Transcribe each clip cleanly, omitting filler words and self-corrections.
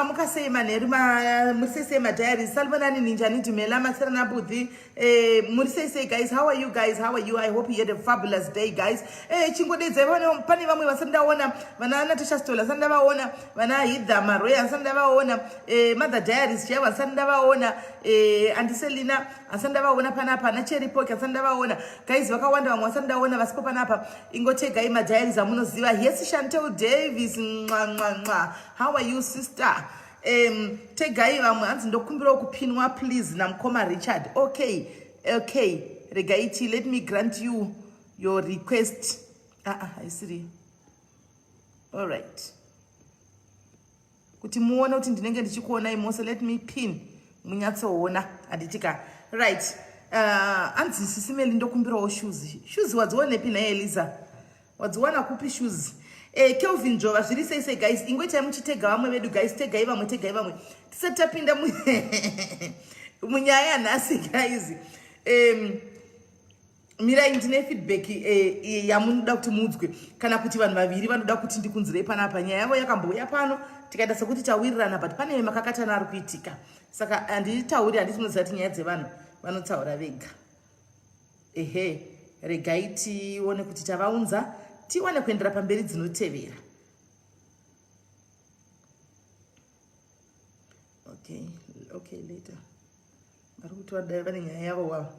mukasema nerima murisei diaries salmonani ninja niti mela masirana budhi murisei guys. How are you guys? How are you? I hope you had a fabulous day guys. Chingodedze pane vamwe vasandaona vana Natasha Stola sandavaona vana Hidha Maroya sandavaona Mother Diaries chava sandavaona Andiselina asandavaona panapa na Cherry Poke asandavaona guys vakawanda vamwe vasandaona vasipo panapa ingotegai ma diaries amunoziva. Yes Chantel Davis how are you sister? Tegai vamwe hanzi ndokumbira kupinwa please namkoma Richard. Okay regaiti, let me grant you your request. I see. All right. Kuti muone kuti ndinenge ndichikuona imose, let me pin munyatsoona aditika. Right. Anzi sisimeli ndokumbirawo shoes wadzione pina Eliza. Wadziwana kupi shoes. Kelvin Jova zviri sei guys, ingwetai muchitega vamwe vedu guys, tegai vamwe tisatapinda munyaya nhasi guys. Mirai ndine feedback yamunoda kuti mudzwe kana kuti vanhu vaviri vanoda kuti ndikunzirei panapa. Nyaya yavo yakambouya pano tikaita sekuti tawirirana but pane makakatana ari kuitika, saka handitauri, handisinoziva kuti nyaya dzevanhu vanotsaura vega. Regai tione kuti tavaunza tiwane kuendera pamberi dzinotevera. Okay later vari kuti vadai vane nyaya yavo wavo,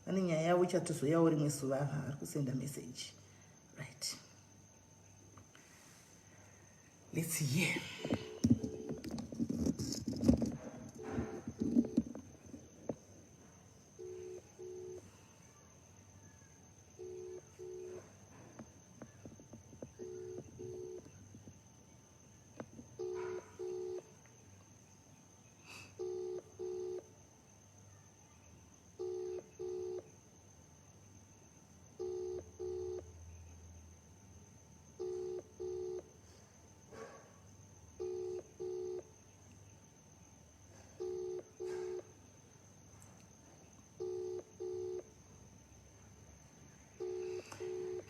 vane nyaya yavo ichatozoyawo rimwe zuva ari kusenda message. Right, let's hear.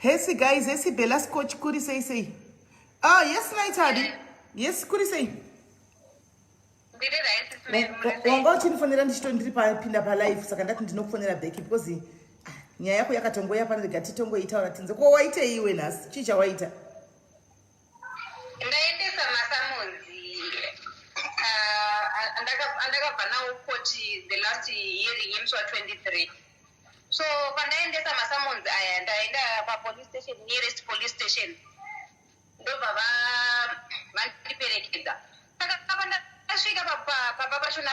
Hey guys, hey Bella Scotch kuri say. Oh yes night Hadi. Yes kuri say. Wanga uchinifonera ndiri pinda pa live saka ndati ndinokufonera back because nyaya yako yakatongoya pana rigati tongo itaura tinze ko waita iwe nhasi chicha waita. Ndaendesa masamonzi andakabva nawo court the last hearing yemusi wa23. So pandaendesa masamonzi aya ndaenda papolice station, nearest police station, ndobva vandiperekedza. Saka pandasvika papa pachona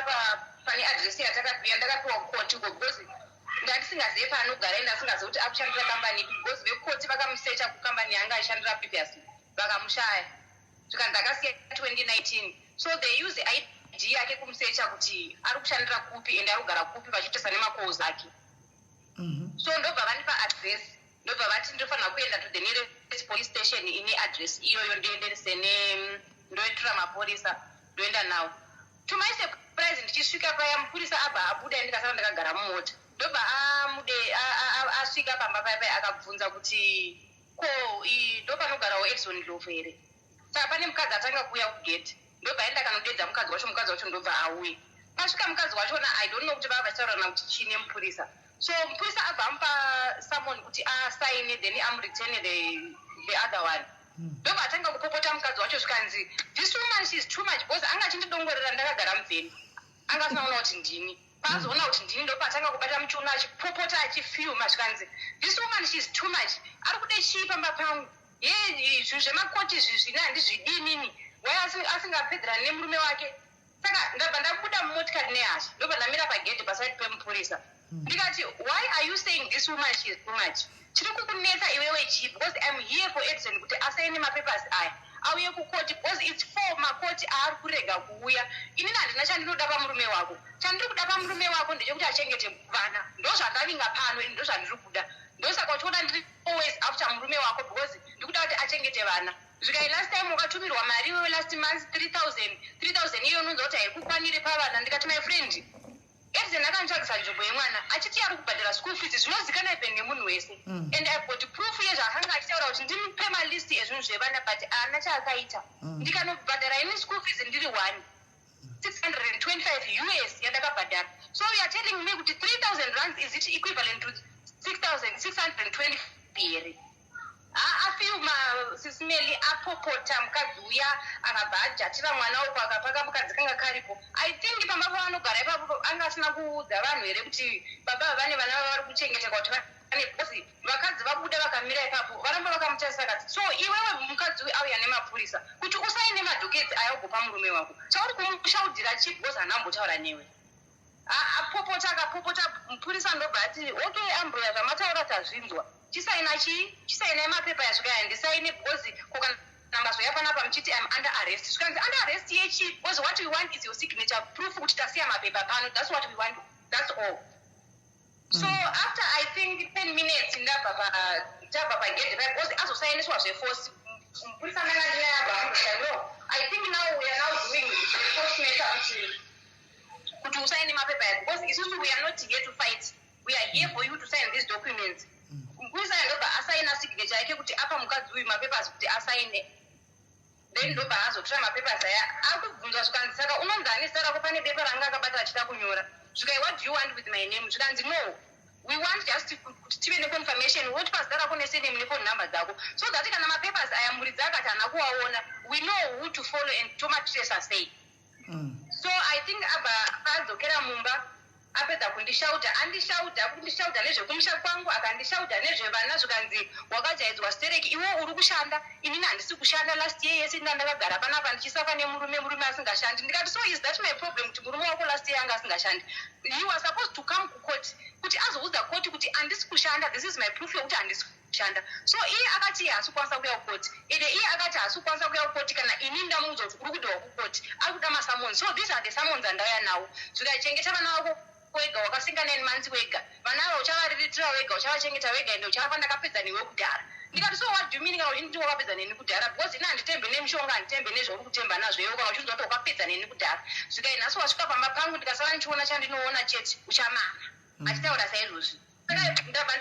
pane adresi yatakabhuya ndakapiwa koti uko because ndandisingazive paanogara ende asingazive kuti akushandira kambani ipi because vekoti vakamusecha kukambani yanga aishandira previously vakamushaya svika ndakasiya 2019. So they use ID yake kumusecha kuti ari kushandira kupi ende ari kugara kupi vachiitisa nemakouzi ake. So ndobva vanipa address, ndobva vati ndofanira kuenda to the nearest police station ine address iyoyo ndoenderese ndoitura mapurisa ndoenda nawo. To my surprise ndichisvika paya mupurisa abva abuda ndikasara ndakagara mumota. Ndobva asvika pamba paya akabvunza kuti ko ndopanogarawo Edson Lofu here. Saka pane mukadzi atanga kuuya kugate. Ndobva aenda kanodedza mukadzi wacho ndobva auya. Pasvika mukadzi wachona I don't know kuti vava vachitaurana kuti chine mupurisa. So mupurisa abva amupa someone kuti asaine then amureturn the other one. Ndobva atanga kupopota mukadzi wacho zvikanzi this woman she is too much because anga achindidongorera ndakagara mubveni. Anga asinaona kuti ndini. Pazoona kuti ndini ndobva atanga kubata muchiuno achipopota achifyuma zvikanzi this woman she is too much. Ari kude chii pamba pangu. Zvinhu zvemakoti zvine handizvidinini. Wai asingapedzerani nemurume wake. Saka ndabva ndabuda mumotikari nehasha. Ndobva ndamira pagedhi paside pemupurisa. Ndikati, why are you saying this woman she is too much? Chiri kukunetsa iwewe chii because I'm here for Edson kuti asaine mapapers aya. Auye kukoti because it's for makoti ari kurega kuuya. Inini handina chandinoda pamurume wako. Chandiri kuda pamurume wako ndechekuti achengete vana. Ndozvandavinga pano, ndozvandiri kuda. Ndosaka uchiona ndiri always after murume wako because ndikuda kuti achengete vana. Zvikai last time wakatumirwa mari iwewe last month 3000 iyo unonzwa kuti haikukwanire pavana. Ndikati my friend, reason akanitsvagisa nzvimbo yemwana achiti ari kubhadhara school fees zvinozikana even nemunhu wese and I've got proof yezvaakanga achitaura kuti ndimupe malist ezvinhu zvevana but haana chaakaita ndikanobhadhara ini school fees ndiri 625 US yandakabhadhara. So you are telling me kuti 3,000 rands is it equivalent to 6,620 here? Afuma SIS MELLY apopota mukadzi uya akabva ajatira mwana uko akapaka mukadzi kanga karipo. I think pamba vanogara ipapo anga asina kuudza vanhu here kuti baba vane vana vari kuchengeta kuti vane bosi vakadzi vabuda vakamira ipapo varamba vakamutarisa kati so iwewe mukadzi uyu auya nemapurisa kuti usaine madhoketi ayagopa murume wako chauri kumushaudhira chief bosi haanambotaura newe. Apopota akapopota mupurisa ndobva ati okay ambuya zvamataura tazvinzwa chisaina mapepa yasvika yandisaine because kokana mazoya panapa muchiti I'm under arrest zvikanzi under arrest yechi because what we want is your signature proof kuti tasiya mapepa pano. That's what we want, that's all. So after I think 10 minutes ndabva pagedhe because azosainiswa zveforce mupurisa ndangandinayabva I think now we are now doing enforcement kuti usaine mapepa yacho because isusu we are not here to fight, we are here for you to sign these documents. Mupurisa ndobva asaina signature yake kuti apa mukadzi uyu mapepasi kuti asaine then ndobva azotora mapepasi aya akubvunzwa zvikanzi saka unonzani saka pane bepa ranga akabata achida kunyora zvikai what do you want with my name zvikanzi no we want just kuti tive neconfirmation woti pasi rako nesename nephone number dzako so that kana mapepasi aya muridzi akati hana kuaona we know who to follow and tomatracer say. So I think abva adzokera mumba apedza kundishauta kundishauta nezvekumusha kwangu akandishauta nezvevana zvikanzi wakajaidzwa stereki iwe uri kushanda inini handisi kushanda last year yese ndandakagara panapa ndichisafa murume asingashandi ndikati so is that my problem kuti murume wako last year anga asingashandi you are supposed to come kukoti kuti azoudza koti kuti handisi kushanda this is my proof yokuti handisi kushanda. So iye akati haasi kukwanisa kuya kukoti ende iye akati haasi kukwanisa kuya kukoti kana ini ndamuudza kuti uri kudiwa kukoti ari kuda masamons. So these are the summons andauya nawo zvikachengeta vana vako wega wakasingana nemanzi wega vana ava uchavariritira wega uchavachengeta wega ende uchava ndakapedza newe kudhara ndikati so what do you mean kana uchiti wakapedza neni kudhara because ina handitembe nemishonga handitembe nezvauri kutemba nazvo iwe kana uchinzwa kuti wakapedza neni kudhara zvikai nhasi wasvika pamba pangu ndikasava ndichiona chandinoona chete uchamana achitaura saizvozvi saka ndabva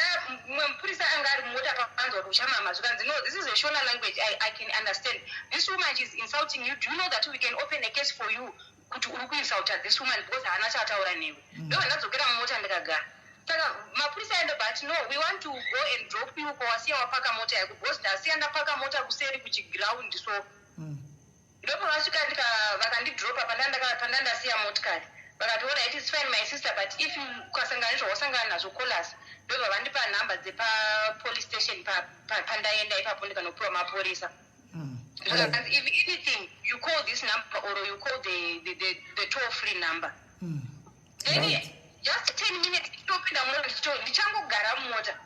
mumwe mupurisa anga ari mumota papanzwa kuti uchamama zvikanzi no this is a shona language I can understand this woman is insulting you. Do you know that we can open a case for you kuti uri kuinsauta this woman because haana chataura newe ndo ndadzokera mumota ndikagara saka mapurisa aendobva ati no we want to go and drop you kwawasiya wapaka mota yako because ndasiya ndapaka mota kuseri kuchiground so ndopavasvika vakandidropa pandandasiya motikari vakati ora it is fine my sister but if ukasangana nezvawasangana nazvo colas ndobva vandipa nhamba dzepapolice station pandaenda ipapo ndikanopiwa mapurisa. If anything, you call this number or you call the toll-free number. Then just 10 minutes, ndichangogara mumota.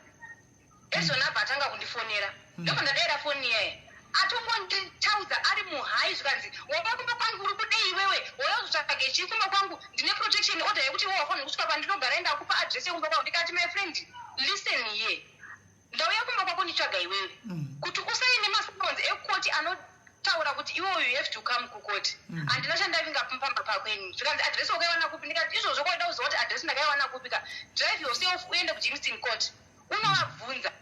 Ezvona bhatanga kundifonera. Ndokandadaira foni yaye. Atongonditauza ari muhai zvikanzi wava kumba kwangu uri kudei iwewe wauzotsvage chii kumba kwangu ndine protection order yekuti wafanira kusvika pandinogara ndakupa address yekumba kwangu ndikati my friend listen here ndauya kumba kwako nditsvaga iwewe kuti usaine masummons ekoti anotaura kuti iwewe you have to come kukoti handina chandavinga pamba pakweni zvikanzi address wakaiwana kupi ndikati izvozvo kwaida kuziva kuti address ndakaiwana kupika drive yourself uende kuJamestown court unovabvunza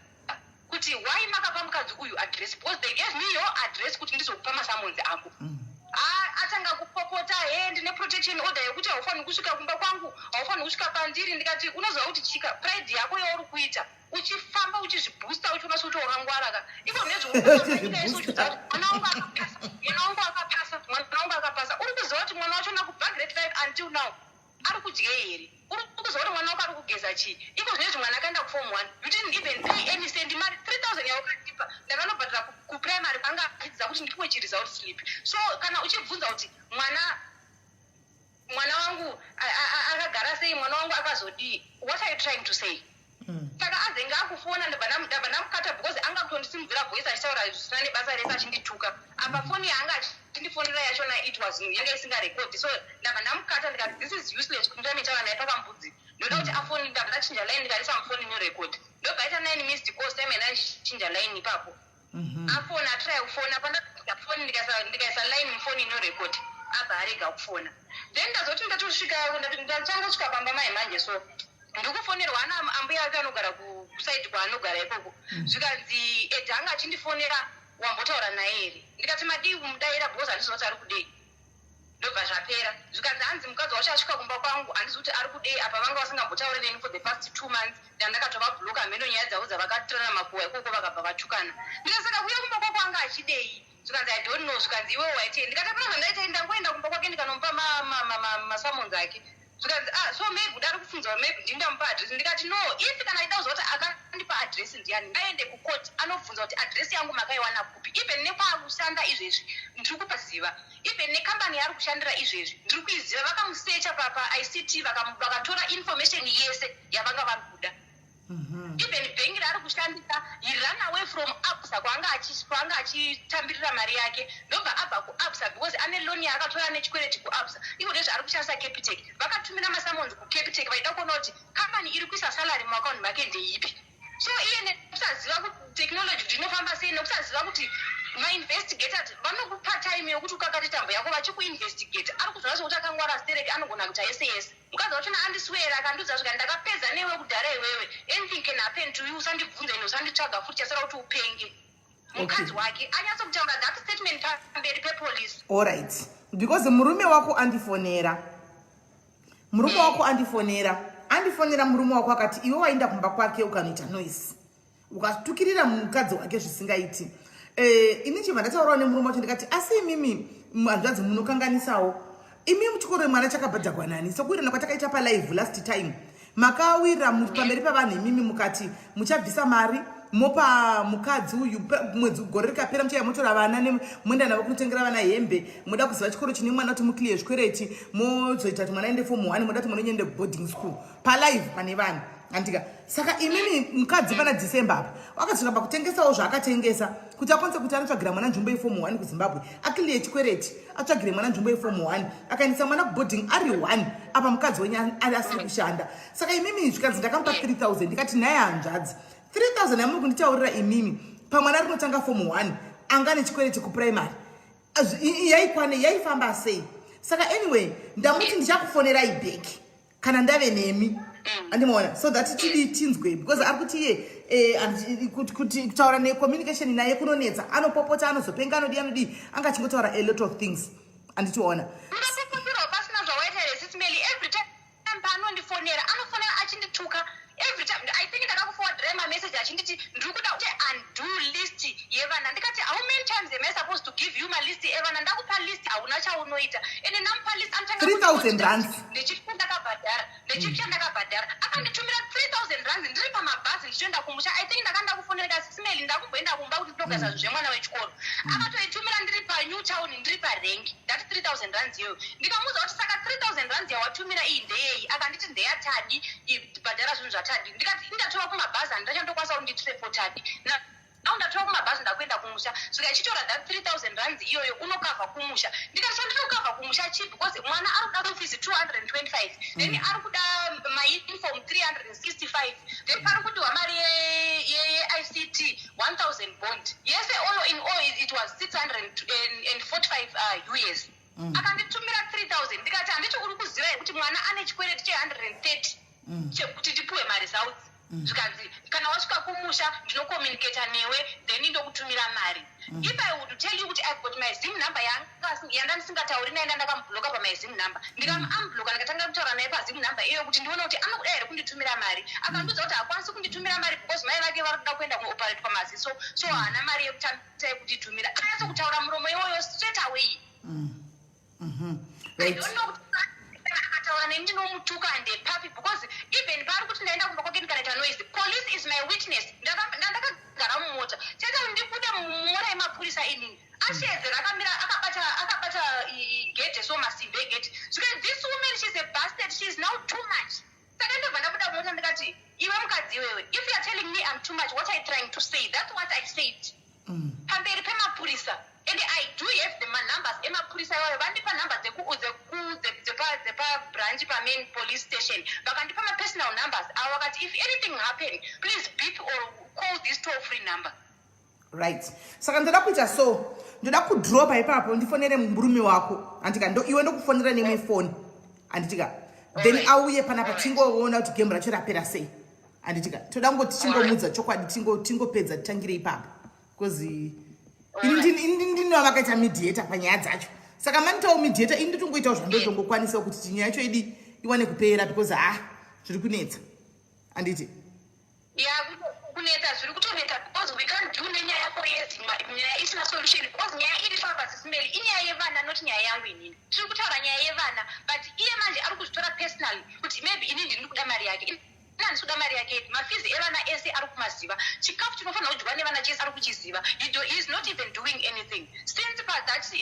kuti why makapa mukadzi uyu address because they gave me your address kuti ndizokupa masamonzi ako. Atanga kupopota ndine protection order yekuti haufaniri kusvika kumba kwangu haufaniri kusvika pandiri ndikati unoziva kuti chika pride yako yauri kuita uchifamba uchizviboosta uchiona kuti wakangwaraka ivo nezvouaaisuchiuta mwana wangu akapasa uri kuziva kuti mwana wacho nakubhagrade 5 until now ari kudye here uri kuziva kuti mwana wako ari kugeza chii iko zvinezvi mwana akaenda kuform 1 you didn't even pay any cent mari 3,000 yaukatipa ndakanobhadhira kuprimary kwanga achidza kuti ndipiwe chiresult slip. So kana uchibvunza kuti mwana wangu akagara sei mwana wangu akazodii what are you trying to say? Saka azenga akufona ndabva ndamukata because anga kutondisimudzira voice achitaura zvisina nebasa rese achindituka apa foni yanga achindifonera yachona it was yanga isingarekodi so ndabva ndamukata ndikati this is useless kuti ndamitaura naye pakambudzi ndoda kuti afoni ndabva ndachinja line ndikarisa mufoni inorekodi ndobva aita 9 missed calls time ndachinja line ipapo afona atry kufona pandafoni ndikaisa line mufoni inorekodi abva arega kufona then ndazoti ndatosvika ndachangosvika pamba mai manje so ndikufonerwa ambuya ake anogara kusaidi kwaanogara ikoko zvikanzi edha anga achindifonera wambotaura naye here ndikati madii kumudaira because handizoti ari kudei ndobva zvapera zvikanzi hanzi mukadzi wacho asvika kumba kwangu handisi kuti ari kudei apa vanga vasingambotauri neni for the past 2 months ndandakatobabhuloka mheno nyaya dzavo dzavakatorana makuhwa ikoko vakabva vatukana ndikasaka kuya kumba kwako anga achidei zvikanzi I don't know zvikanzi iwe waitei ndikati apana zvandaitei ndangoenda kumba kwake ndikanomupa masamonzi ake zvikanzi so maybe udari kufunza maybe ndindamupa adresi ndikati no if kana ida kuzoti akandipa adresi ndiani aende kukoti anobvunza kuti adresi yangu makaiwana kupi even nekwakushanda izvezvi ndiri kupaziva even nekambani yaari kushandira izvezvi ndiri kuiziva vakamusecha paICT vakatora information yese yavanga vari kuda even bhengi raari kushandisa he ran away from absa kwanga achitambirira mari yake ndobva abva kuabsa because ane loan yaakatora nechikwereti kuabsa ivo ndezvo ari kushandisa capitec vakatumira masamonzi kucapitec vaida kuona kuti kambani iri kuisa salary muakaunti make ndeipi so iye nekusaziva kuti technology kuti inofamba sei nekusaziva kuti mainvestigators vanokupa time yokuti ukakati tambo yako vachikuinvestigate ari kuzvona sokuti akangwara stereki anogona kuti aSIS mukadzi wachona andiswera akandudza zvika ndakapedza newe kudhara iwewe anything can happen to you usandibvunza ine usanditsvaga futi chasara kuti upenge mukadzi wake anyatso kutaura that statement pamberi pepolice. Alright, because murume wako andifonera murume wako akati iwe waenda kumba kwake ukanoita noise ukatukirira mukadzi wake zvisingaiti. Ini chibva ndataurawo nemurume wacho ndikati asi imimi hanzvadzi munokanganisawo imi muchikoro mwana chakabhadhagwa nani sokuirana kwatakaita palive last time makawira pamberi pavanhu imimi mukati muchabvisa mari mopa mukadzi uyu mwedzi gore rikapera muchaya motora vana moenda navo kunotengera vana hembe moda kuziva chikoro chine mwana kuti mukliye zvikwereti mozoita kuti mwana ende form 1 moda kuti mwana uende boarding school palive pane vanhu andika saka imimi mukadzi pana December apa wakadzoka pakutengesawo zvaakatengesa kuti akwanise kuti anotsvagira mwana nzvimbo yeform 1 kuZimbabwe akliye chikwereti atsvagire mwana nzvimbo yeform 1 akaendesa mwana kuboarding ari 1 apa mukadzi wenye asiri kushanda saka imimi zvikanzi ndakamupa 3000 ndikati naye hanzvadzi 3000 yamuri kunditaurira imimi pamwana ari kunotanga form 1 anga nechikwereti kuprimary yaifamba sei saka anyway ndamuti ndichakufonera back kana ndave nemi andimoona so that tinzwe because ari kuti iye kuti kutaura necommunication naye kunonetsa anopopota anozopenga anodi anga achingotaura a lot of things anditiona unopopoterawo pasina zvawaita SIS MELLY every time paanondifonera anofonera achindituka every time I think ndakakuforwardira mamessage achinditi ndiri kuda kuti undo list yevana ndikati how many times am I supposed to give you my list yevana ndakupa list hauna chaunoita ende namupa list anotanga 3000 rands ndechipinda ndakabhadhara akanditumira 3000 rands ndiri pamabhazi ndichienda kumusha I think ndakanda kufonera SIS MELLY ndakumboenda kumba kuti ndogasa zvemwana wechikoro akatoitumira ndiri paNew Town ndiri parenk ndati 3000 rands iyoyo ndikamuudza kuti saka 3000 rands yawatumira iyi ndeyei akanditi ndeyatadi ibhadhara zvinhu zvatadi ndikati indatora kumabhazi handachandokwanisa kuti nditirepotadi au ndatora kumabhazi ndakuenda kumusha saka ichitora that 3000 rands iyoyo unokavha kumusha ndikati chandinokavha kumusha chip because mwana ari kuda kufisi 225 then ari kuda mauniform 365 then pari kudiwa mari yeICT 1000 bond yese all in all it was 645 US akanditumira 3000 ndikati handiti uri kuziva kuti mwana ane chikwereti che130 chekuti tipuwe mari zauti zvikanzi kana wasvika kumusha ndinocommunicata newe then ndokutumira mari if I would tell you kuti I've got my SIM number yanga ndisingatauri naye ndakamubhloka pamay SIM number ndikamuambhloka ndikatanga kutaura naye paSIM number iyo kuti ndione kuti anokuda here kunditumira mari akandiudza kuti hakwanisi kunditumira mari because mai vake vari kuda kuenda kuoperate pamaziso so haana mari yekutambisa yekutitumira anyatso kutaura muromo iwoyo straight away I don't know akataura neni ndinomutuka ndepapi because even pari kuti ndaenda kumba kwake ndikanaita noise police is my witness ndakagara mumota chaita kuti ndibude mumota yemapurisa inini ashedzera akamira akabata gate so masimbi egate because this woman she's a bastard she's now too much saka ndobva ndabuda mumota ndikati iwe mukadzi iwewe if you are telling me I'm too much what are you trying to say that's what I said pamberi pemapurisa and I do have the numbers emapurisa iwayo vandipa number dzepabranch pamain police station vakandipa mapersonal numbers avo vakati if anything happen please beep or call this toll-free number. Right, saka ndoda kuita so ndoda kudropa ipapo ndifonere murume wako andika iwe ndokufonera nemwe phone handitika then auye panapa tingoona kuti gemu racho rapera sei handitika toda kungoti tingomudza chokwadi tingopedza titangire ipapo because ini ndinova vakaita mediator panyaya dzacho saka manitawo mediator ini nditongoitawo zvandotongokwanisawo kuti nyaya yacho idi iwane kupera because zviri kunetsa handiti kuneta zviri kutoneta because we can't do nenyaya yako yedzimba nyaya isina solution because nyaya iri papa sisimeli inyaya yevana noti nyaya yangu inini tiri kutaura nyaya yevana but iye manje ari kuzvitora personally kuti maybe ini ndiri kuda mari yake ndisuda mari yake mafizi evana ese ari kumaziva chikafu chinofanira kudyiwa nevana chese ari kuchiziva he is not even doing anything since that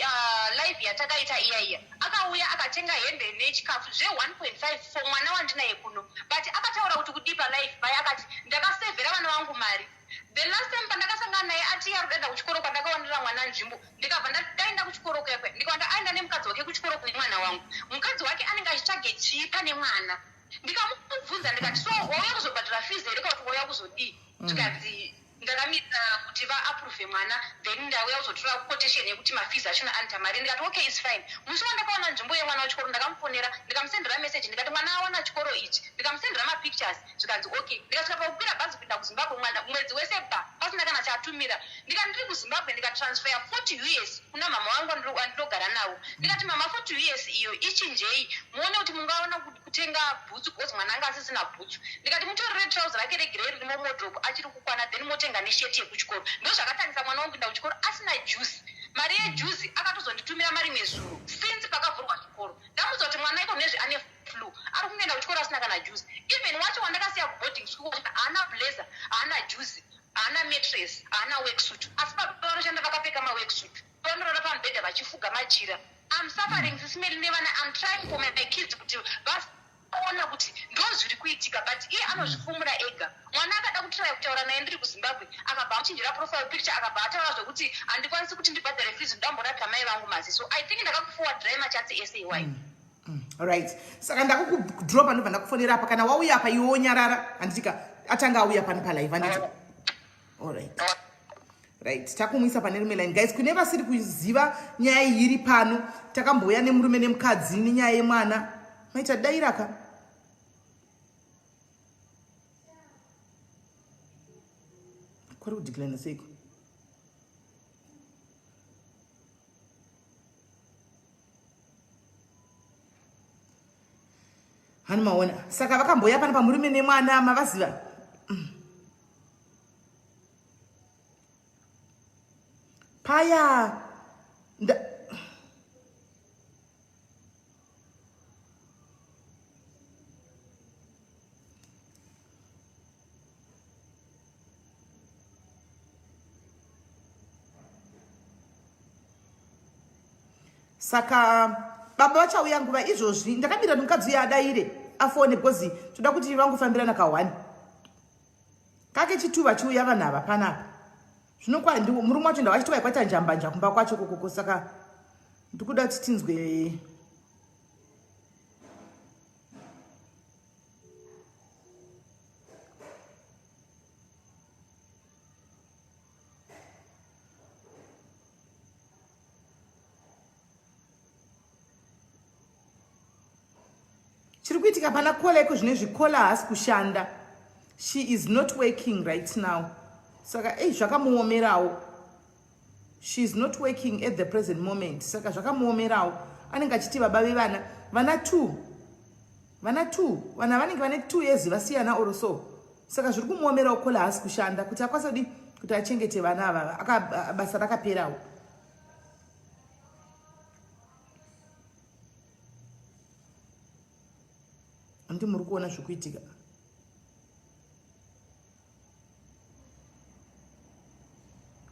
life yatakaita iya akauya akatenga hembe nechikafu zve1.5 for mwana wandinaye kuno but akataura kuti kudipa life pai akati ndakasevhera vana vangu mari the last time pandakasangana naye ati ari kuenda kuchikoro kwandakawanira mwana nzvimbo ndikabva ndaenda kuchikoro kwekwe ndikawanda aenda nemukadzi wake kuchikoro kune mwana wangu mukadzi wake anenge achitsvage chii pane mwana ndikamubvunza ndikati so wauya kuzobhadhara fees here kana kuti wauya kuzodii tikati ndakamira kuti vaaprove mwana then ndauya kuzotora quotation yekuti mafees achona anita mari ndikati okay is fine musi wandakaona nzvimbo yemwana wechikoro ndakamufonera ndikamusendera message ndikati mwana awana chikoro ichi ndikamusendera mapictures zvikanzi okay ndikasvika pakukwira bhazi kuenda kuzimbabwe mwana mwedzi wese pasina kana chatumira ndikati ndiri kuzimbabwe ndikatransfer 40 us kuna mama wangu andinogara nawo ndikati mama 40 us iyo ichinjei muone kuti mungaona kutenga bhutsu because mwana anga asisina bhutsu ndikati mutorere trouser rake regrey riri mumodropu achiri kukwana then motenga nesheti yekuchikoro ndo zvakatangisa mwana wangu kuenda kuchikoro asina juice mari yejuzi akatozonditumira mari mezuro since pakavhurwa chikoro ndamudza kuti mwana iko nezve ane flu ari kungoenda kuchikoro asina kana juice even wacho wandakasiya kuboarding school haana blazer haana juice haana mattress haana worksuit asi pavanoshanda vakapfeka maworksuit vanorara pamubhedha vachifuga machira I'm suffering sisimeli nevana I'm trying for my kids kuti vaona kuti ndo zviri kuitika but iye anozvifumura ega mwana akada kutrai kutaura naye ndiri kuzimbabwe akabva achinjira profile picture akabva ataura zvokuti handikwanisi kuti ndibhadhare fees ndambonata mai vangu masi so I think ndakakuforwardrai machatsi SAY alright saka ndakukudropa ndobva ndakufonera apa kana wauya apa iwe wonyarara handitika atanga auya pano palive handiti alright right takumwisa pane rimwe line guys kune vasiri kuziva nyaya iri pano takambouya nemurume nemukadzi nenyaya yemwana maita dairaka kwari kudhikilana seiko hani maona saka vakambouya pano pamurume nemwana mavaziva paya saka baba vachauya nguva izvozvi ndakamira mukadzi uya adaire afone because toda kuti vangofambirana ka1 kake chituva chiuya vanhu ava panapa zvinokwadi murume wacho ndavachiti vaikwata njambanja kumba kwacho kokoko saka ndikuda kuti tinzwe chiri kuitika pana kola iko zvine zvikola haasi kushanda she is not working right now saka zvakamuomerawo she is not working at the present moment saka zvakamuomerawo anenge achiti baba vevana vana 2 vana vanenge vane 2 years vasiyana or so saka zviri kumuomerawo kola haasi kushanda kuti akwasadii kuti achengete vana ava basa rakaperawo andi muri kuona zvikuitika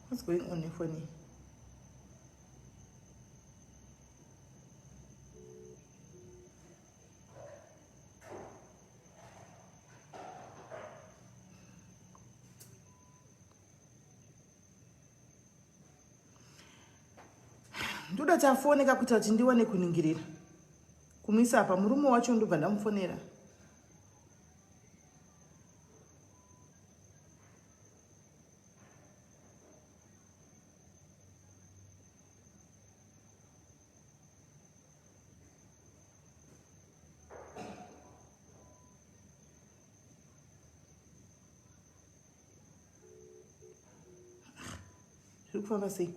what's going on nefoni ndoda tafoneka kuita kuti ndiwane kuningirira kumisa apa murume wacho ndobva ndamufonera Look for mercy.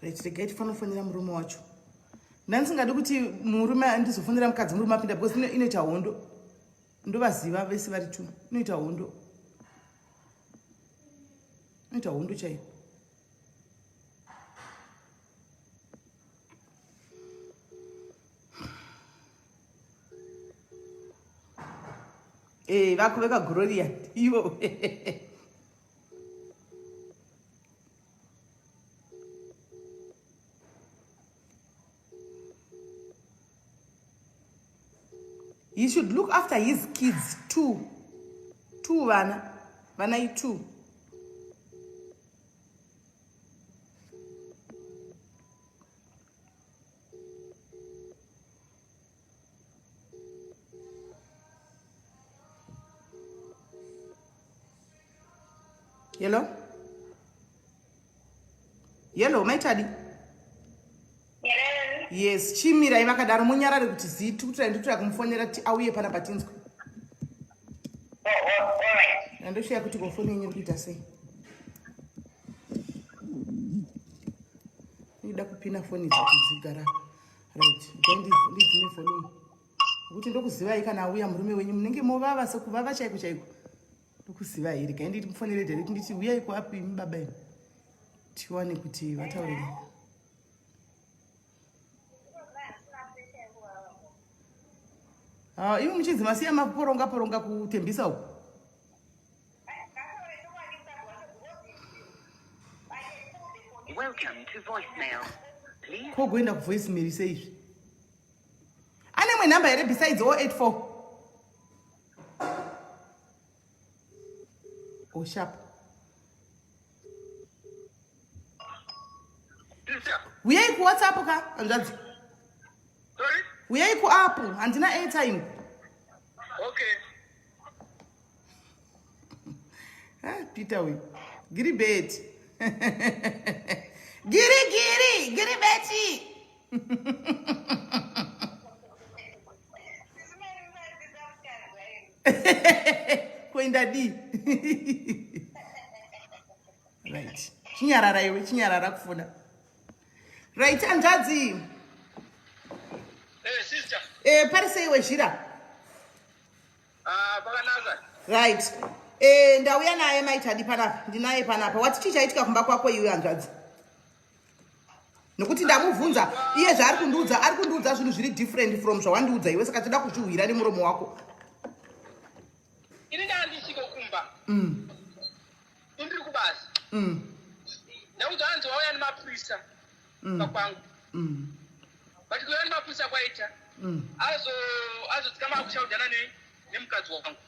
Right, the gate for the room watch. Dancing a duty Muruma and this Fundaram Kazuruma Pinda because in it a window. Ndova ziva vesi vari tu. Noita hondo. Noita hondo chai. Vakuveka Gloria. Ivo. He should look after his kids too. Two, Vana. Vana, two. Yellow? Yellow, my daddy. Yes, chimira imakadaro munyarare kuti zitu kutira kumufonera kuti auye pana patinzwe. Alright. Andoshiya kuti kufoni yenyu kuita sei. Nida kupina foni dzakuzigara. Right. Then leave me for me. Kuti ndokuzivai kana auya murume wenyu munenge movava sekuvava chaiko chaiko. Ndokuzivai iri kaindi mufonere direct nditi uyai kuapi baba inu. Tiwane kuti vataurire. Iwe muchidzima siya maporonga kutembisa uko. Welcome to voicemail. Please. Kogoenda ku voicemail saizvi. Ane mwe number here besides 084. Oh sharp. Uyai ku WhatsApp ka? Andazi. Sorry? Uyai ku app andina airtime. Okay. Peter we. Giri bet. Giri beti. Kwenda di. Right. Chinyarara iwe, chinyarara kufuna. Right, Anjazi. Hey, sister. Parise iwe shira. Bakanaza. Right. Ndauya naye maitadi panapa. Ndinaye panapa. Wati chichaitika kumba kwako iwe Anjazi. Nokuti ndamubvunza iye zvaari kundiudza zvinhu zviri different from zvawandiudza iwe saka toda kuchiuhwira nemuromo wako. Ini ndandisiko kumba. Indiri kubasa. Ndaudza hanzi wauya nemapurisa pakwangu. But kuya nemapurisa kwaita. Azodzikama kushaudzana nemukadzi wangu.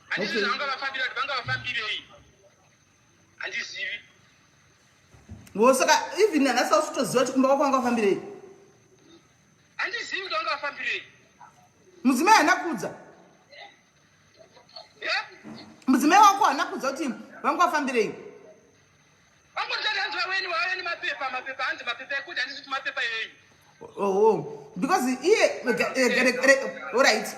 Handisi zvanga vafambira kuti vanga vafambirei. Handizivi. Saka even nanasa usitoziva kuti kumba kwako wanga wafambirei. Handizivi kuti vanga vafambirei. Mudzimai haana kuudza. Mudzimai wako haana kuudza kuti vanga wafambirei. Vangotati hanzi wauya nemapepa hanzi mapepa ekuti handisi kuti mapepa iyoyi. Oh, because all right.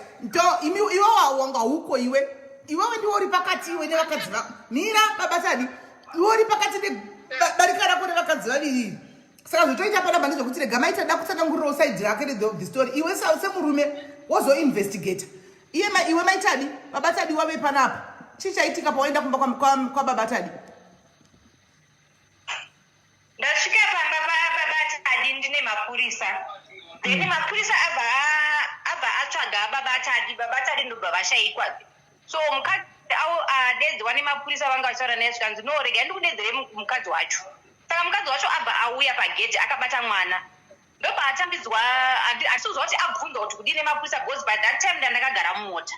Iwe wanga huko iwe ndiwe uri pakati iwe nevakadzi vako. Mira babatani, iwe uri pakati nebarika rako nevakadzi vaviri. Saka zvotoita panapa ndezvokuti rega maita da kutsanangurirawo side rake the story. Iwe semurume wozoinvestigate. Iwe maitadi babatadi wave panapa. Chichaitika pawaenda kumba kwa babatadi. Ndasvika pamba babatadi ndine mapurisa. Then mapurisa abva atsvaga babatadi ndobva vashaikwa. So mukadzi avo adedzwa nemapurisa vanga vachitaura naye zvikanzi no rega ndikudedzere mukadzi wacho. Saka mukadzi wacho abva auya pagedhi akabata mwana. Ndobva atambidzwa achizwa kuti abvunza kuti kudii nemapurisa because by that time ndandakagara mumota.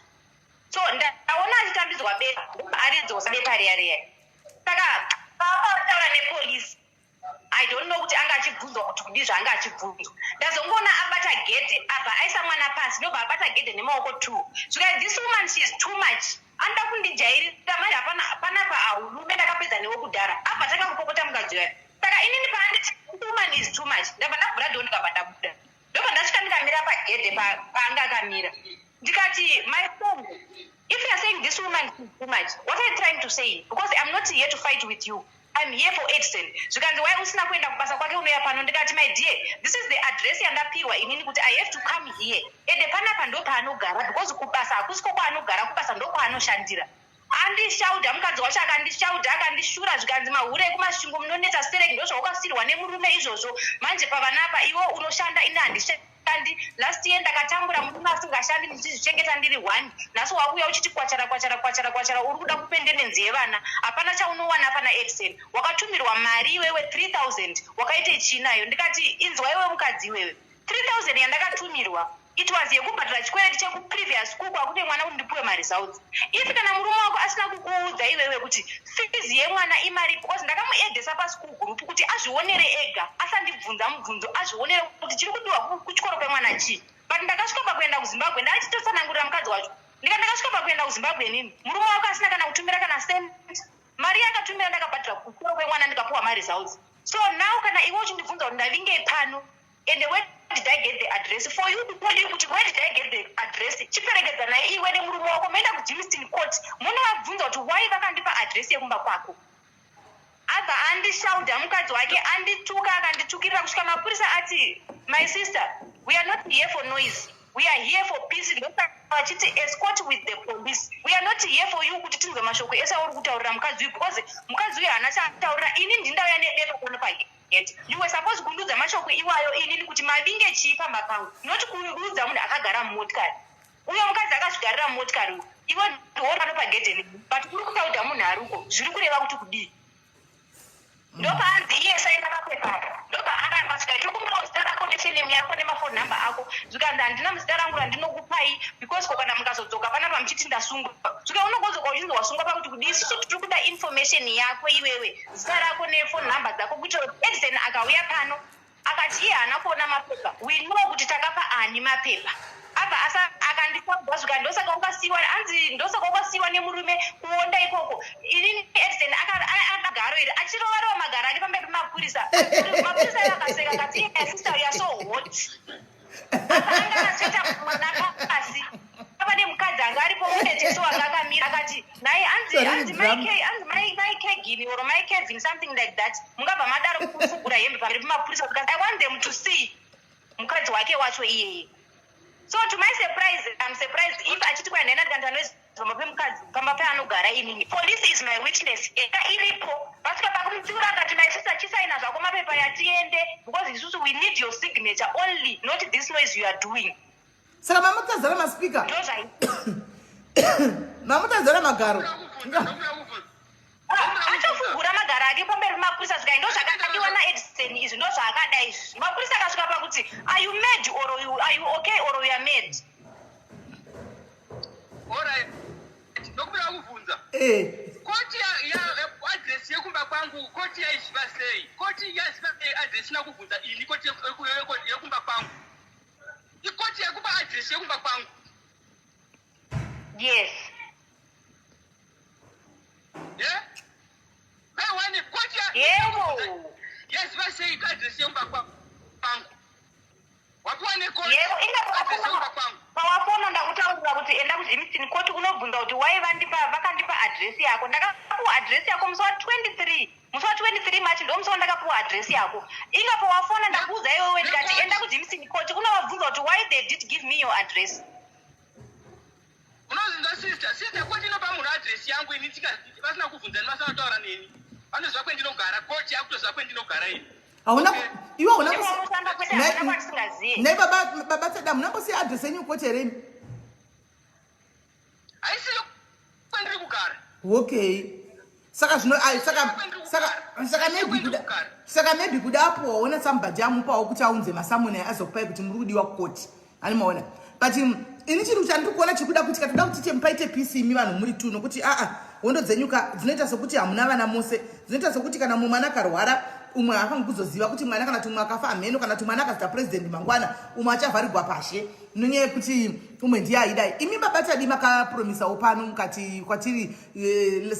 So ndaona achitambidzwa bepa ndobva aredzosa bepa riya. Saka papa vataura nepolisi. I don't know kuti anga achibvunza achibvunzwa kuti kudii zvaanga achibvunzwa. Ndazongoona abata gedhe abva aisa mwana pasi ndobva abata gedhe nemaoko 2. Zvika this woman she is too much. Anda kundijairira manje hapana paulume ndakapedza newe kudhara. Abva takakupokota mukadzi wayo. Saka inini paanditi woman is too much. Ndabva ndavhura doo ndikabva ndabuda. Ndobva ndasvika ndikamira pagedhe paanga akamira. Ndikati my friend, if you are saying this woman is too much, what are you trying to say? Because I'm not here to fight with you. I'm here for Edson. Zvikanzi why usina kuenda kubasa kwake unoya pano ndikati my dear, this is the address yandapiwa inini kuti I have to come here. Ende panapa ndo paanogara because kubasa hakusiko kwaanogara, kubasa ndo kwaanoshandira. Andishauda mukadzi wacho akandishauda akandishura zvikanzi mahure ekumasvingo munonetsa stereki ndo zvawakasirwa nemurume izvozvo. Manje pavanapa iwo unoshanda ini handishandi. Last year ndakatambura murume asingashandi ndichizvichengeta ndiri 1. Nhasi wakuya uchiti kwachara uri kuda kupendenenzi yevana. Hapana chaunowana pana Edson. Wakatumirwa mari iwewe 3000 wakaite chinayo. Ndikati inzwa iwe mukadzi iwewe 3000 yandakatumirwa it was yekubhadhira chikwereti chekuprevious school kwakuti mwana undipuwe mari zaudzo. If kana murume wako asina kukuudza iwewe kuti fees yemwana imari because ndakamuedhesa paschool group kuti azvionere ega asandibvunza mubvunzo azvionere kuti chiri kudiwa kuchikoro kwemwana chii. But ndakasvika pakuenda kuZimbabwe ndachitotsanangurira mukadzi wacho ndakasvika pakuenda kuZimbabwe nini murume wako asina kana kutumira kana cent mari yakatumira ndakabhadhira kuchikoro kwemwana ndikapuwa mari zaudzo. So now kana iwe uchindibvunza kuti ndavinge pano and where did I get the address for you to tell you where did I get the address? Chiperekedza naye iwe nemurume wako meenda kuJimston court munovabvunza kuti why vakandipa address yekumba kwako. Abva andishauda mukadzi wake andituka akanditukirira kusvika mapurisa ati my sister we are not here for noise, we are here for peace. Vachiti escort with the police, we are not here for you kuti tinzwe mashoko ese auri kutaurira mukadzi uyu because mukadzi uyu haana chaataurira. Ini ndindauya nebepa kuno pake. You were supposed kundudza mashoko iwayo inini kuti mavinge chii pamba pangu, not kundudza munhu akagara mumotikari. Uyo mukadzi akazvigarira mumotikari uyu iwe ndiwo pano pagedhe but kuri kutaudha munhu aruko zviri kureva kuti kudii. Ndopaanzi iye saina mapepa ndopaaramba svika tokumbira zita rako nefilimi yako nemafoni namba ako zvikanzi handina muzita rangu randinokupai because kokana mukazodzoka panapa muchiti ndasungwa zvika unogozoka uchinzi wasungwa pakuti kudii sisi tiri kuda information yako iwewe zita rako nefoni namba dzako kuitira kuti Edison akauya pano akati iye haana kuona mapepa we know kuti takapa ani mapepa abva asa akandifabva zvika ndosaka ukasiyiwa anzi ndosaka ukasiyiwa nemurume kuonda ikoko inini Edison akagaro iri achirovarova magaro ake pamberi pemapurisa mapurisa akaseka akati iye sister you are so hot anga asveta mwana pasi pava nemukadzi anga aripo muneteso wanga akamira akati naye anzi my kegini or my kevin something like that mungabva madaro kufugura hembe pamberi pemapurisa because I want them to see mukadzi wake wacho iyeye. So to my surprise, I'm surprised if achiti kwa nena ndandanozi pamapemukadzi pamapeanogara inini. Police is my witness. Eka iripo vasvika pakumtsiura akati my sister chisaina zvako mapepa yatiende because isusu we need your signature only, not this noise you are doing. Saka mamutadzara maspika. Ndozvai. Mamutadzara magaro. Atofugura magaro ake pamberi pemapurisa zvika ndozvakadiwa naEdison izvi ndozvaakada izvi. Mapurisa akasvika pakuti are you mad or are you okay or you are mad? Alright. Ndokubira kuvunza. Koti ya address yekumba kwangu koti yaizviva sei? Koti yaziva address nakuvunza ini koti yekumba kwangu. Ikoti yekupa address yekumba kwangu. Yes. Yeah? Bawani koti ya Yebo. yaziva sei address yekumba kwangu. Wapuwane koti. Yebo inga pawafona ndakutaurira kuti enda kuJimston court unobvunza kuti why vakandipa address yako. Ndakapuwa address yako musi wa 23 March ndo musi wandakapuwa address yako. Inga pawafona ndakuudza iwewe ndikati enda kuJimston court unovabvunza kuti why they did give me your address. Unozinza sister koti inopa munhu address yangu ini vasina kuvhunza ni vasina kutaura neni. Vanoziva kwendinogara koti yakutoziva kwendinogara ini. Hauna iwe una ne baba tsada munambosiya address yenyu kochereni. Haisi kwendiri kugara. Okay. Saka zvino saka maybe kudapo waona somebody amupawo kuti aunze masamoni azokupai kuti muri kudiwa kukoti. Ani maona. But ini chinhu chandiri kuona chikuda kuti katoda kuti chemupaite peace imi vanhu muri tuno kuti wondodzenyuka dzinoita sokuti hamuna vana mose dzinoita sokuti kana mumwana akarwara umwe akangokuzoziva kuti mwana kana tumwe akafa amheno kana tumwana akaita president mangwana umwe achavharirwa pashe nonyaya yekuti umwe ndiye aidai. Imi babatadi makapromisawo pano mukati kwatiri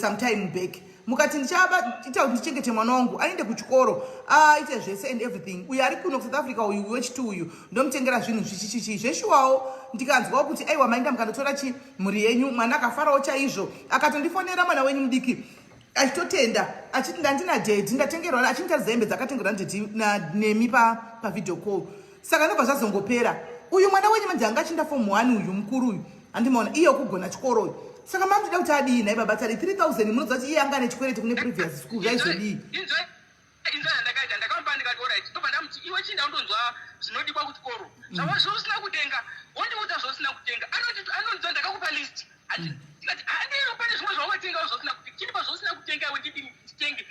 sometime back mukati ndichaita kuti ndichengete mwana wangu aende kuchikoro aite zvese and everything. Uyu ari kuno South Africa uyu wechitu uyu ndomutengera zvinhu zvichichichi zveshuwawo ndikanzwawo kuti aiwa mainda mukandotora mhuri yenyu mwana akafarawo chaizvo akatondifonera mwana wenyu mudiki achitotenda achiti ndandina date ndatengerwa achintaridza hembe dzakatengerwa ndeti nemi pavideo call. Saka ndobva zvazongopera uyu mwana wenyu manzi anga achinda form 1 uyu mukuru uyu andimaona iye kugona chikoro uyu. Saka mamutoda kuti adii nai baba tari 3000 munoziva kuti iye anga ane chikwereti kune previous school zvaizodii ndakaita ndakampa ndikati alright ndobva ndamuti iwe chinda undonzwa zvinodiwa kuchikoro zvosina kutenga wondiudza zvosina kutenga anonzwa ndakakupa list ndikati handiro pane zvimwe zvawakatenga zvosina kutenga chiripa zvosina kutenga iwe ndidini titenge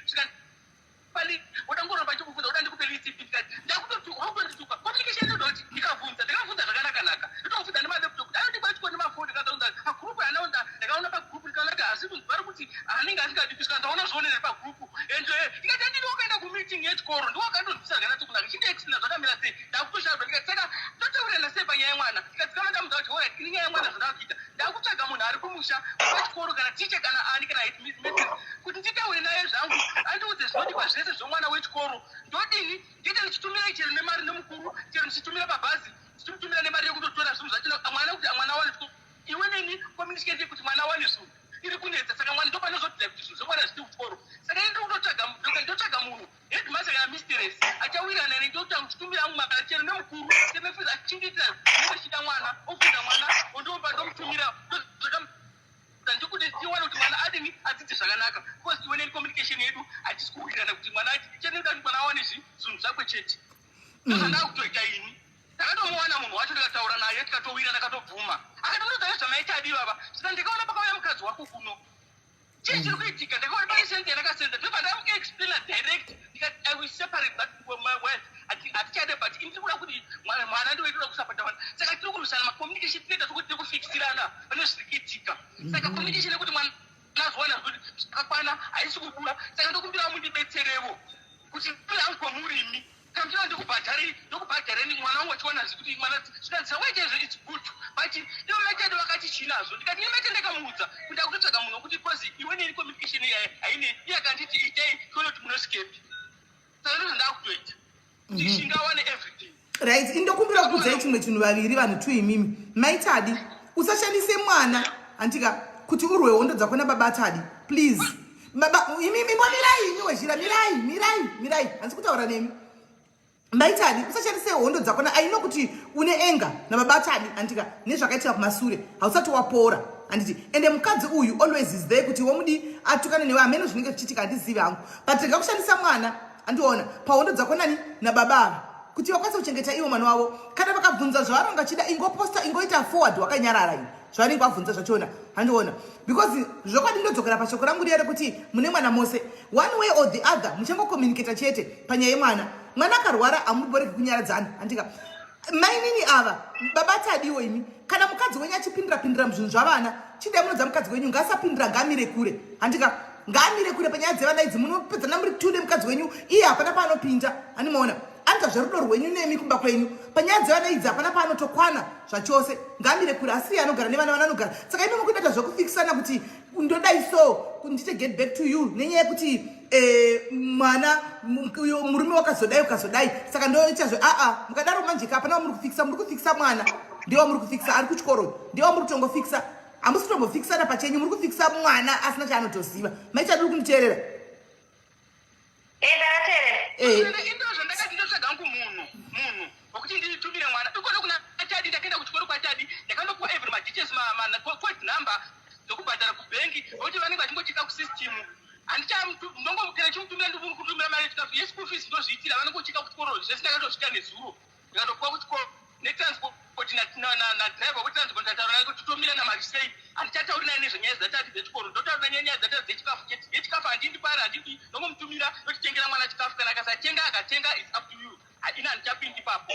wadangoramba chikufunza uda ndikupe list ndikati ndakutondituka communication ndoti ndikabvunza zvakanakanaka ndotobvunza nemalaptop kuti anodiwa chikoro nemafoni ndikazaunza pagrupu anaunza ndakaona pagrupu ndikaona asi vari kuti anenge asingadipiswa ndaona zvionera pagrupu ende ndikati andidi wakaenda kumeeting yechikoro ndiwakandonzwisa zvakanatso kunaka chineexina zvakamira sei ndakutoshavha ndikati saka totaurana sei panyaya yemwana ndikati kama ndamudza kuti orit ini nyaya yemwana zvandakuita ndakutsvaga munhu ari kumusha wechikoro kana ticha kana ani kana headmistress kuti nditaure naye zvangu andiudze zvinodiwa zvese zvomwana wechikoro ndodini ndiite ndichitumira chero nemari nemukuru chero ndichitumira pabhazi ndichimutumira nemari yekutotora zvinhu zvachino mwana kuti mwana awane iwe neni communicate kuti mwana awane zvinhu iri kunetsa saka mwana ndopanozotiza kuti zvinhu zvomwana zviti kuchikoro saka ini ndotsvaga munhu headmaster kana mistress achawirana neni ndotanga kuchitumira mumagara chero nemukuru semefuza achindiitira zvinenge chida mwana ofunda mwana ondomba ndomutumira ndikuti tiwane kuti mwana adini adzidze zvakanaka because iwe neni communication yedu hatisi kuwirirana kuti mwana chenida kuti mwana awane zvinhu zvakwe chete ndozvandakutoita ini takatomuwana munhu wacho tikataura naye tikatowira takatobvuma akatonodzayo zvamaitadi baba saka ndikaona pakauya mukadzi wako kuno chii chiri kuitika ndakaona pane sente yandakasenda ndobva ndamuexplaina direct ndikati I will separate that word hatichade but ini tiri kuda kuti mwana ndiwetoda kusapota mwana saka tiri kurwisana macommunication tinoita tokuti tiri kufikisirana pane zviri kuitika saka communication yekuti mwana azowana kuti zvakakwana haisi kukura saka ndokumbira mundibetserevo kuti ankomurimi kamtira ndokubhadhareni mwana wangu achiwana zikuti mwana zvikanzisa waitezvo its good but ivo maitadi vakati chinazo ndikati imaite ndakamuudza kuti akutotsvaga munhu wekuti kozi iwe neni communication haine iye akanditi itai tione kuti munoscape saka ndozvo ndakutoita ndichingawane everything right. Indokumbira kukudzai chimwe chinhu vaviri vanhu tu imimi maitadi usashandise mwana andika kuti urwe hondo dzakona baba tadi please baba imimi mirai imi wezhira mirai handisi kutaura nemi maitadi usashandise hondo dzakona aino kuti une enga nababatadi andika nezvakaitika kumasure hausati wapora anditi ende mukadzi uyu always is there kuti womudi atukane newe ameno zvinenge zvichiitika handizivi hangu but rega kushandisa mwana andiona pahondo dzakonani nababa kuti wakwanisa kuchengeta iwo mwana wavo kana vakabvunza zvavanenge vachida ingoposta ingoita forward wakanyarara ini zvavanenge vabvunza zvachona handiona because zvokwadi ndodzokera pashoko rangu riyere kuti mune mwana mose one way or the other muchangocommunicata chete panyaya yemwana mwana akarwara hamuboreki kunyaradzana andika mainini ava baba tadiwo imi kana mukadzi wenyu achipindira muzvinhu zvavana chidai munodza mukadzi wenyu ngaasapindira ngaamire kure handika ngaamire kure panyaya dzevana idzi munopedzana muri tude mukadzi wenyu iye hapana paanopinda handimaona anta zverudo rwenyu nemi kumba kwenyu panyaya dzevana idzi hapana paanotokwana zvachose ngaamire kure asi iye anogara nevana vana anogara saka imi mukuita zvekufikisana kuti ndodai so ndite get back to you nenyaya yekuti mwana murume wakazodai saka ndoitazvo mukadaro manje hapana muri kufikisa mwana ndiwo muri kufikisa ari kuchikoro ndiwo muri kutongofikisa hamusi kutombofikisana pachenyu muri kufikisa mwana asina chaanotoziva maita duri kunditeerera ndakateerera indozvo ndakati ndotsvaga ngu munhu wokuti nditumire mwana ikone kuna atadi ndakaenda kuchikoro kwatadi ndakandopuwa every madetails code number dzokubhadhara kubhengi nokuti vanenge vachingocheka kusistimu ndongomukera chimutumira ndikutumira mari chikafu yeschool fees ndozviitira vanongocheka kuchikoro zvese ndakatosvika nezuro ndikatopuwa kuchikoro netransport nadriver wetransport ndataura kuti titomira namari sei handichatauri naye nezvenyaya dzatati dzechikoro ndotaura nyaya dzatati dzechikafu yechikafu handindi pari handidi nongomutumira ndochitengera mwana chikafu kana akasatenga its up to you ina handichapindi papo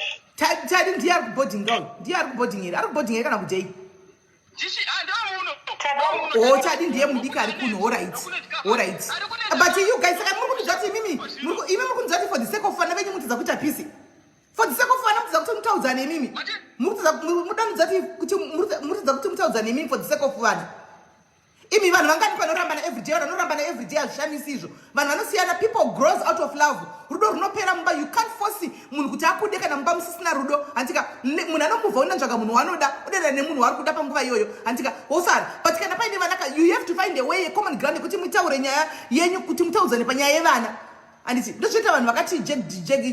tadi ndiye ari kuboarding ngao ndiye ari kuboarding here ari kuboarding here kana kutei tadi ndiye mudiki ari kuno alright but you guys muri kunzvati imimi muri kunzvati sake of fun venyu mutidza kuita peace. For the sake of fun mutidza kuti mutaudza nemimi. Mutidza kuti mutidza kuti mutaudza nemimi for the sake of fun. Imi vanhu vangani panorambana every day, vanorambana every day azvishamisi izvo. Vanhu vanosiyana, people grows out of love. Rudo runopera mumba, you can't force munhu kuti akude kana mumba musisina rudo. Antika munhu anomubva unanzvaga munhu wanoda, udada nemunhu wari kuda panguva iyoyo. Antika wosara, but kana paine vanaka, you have to find a way, a common ground kuti mutaure nyaya yenyu kuti mutaudzane panyaya yevana. Anditi ndochoita vanhu vakati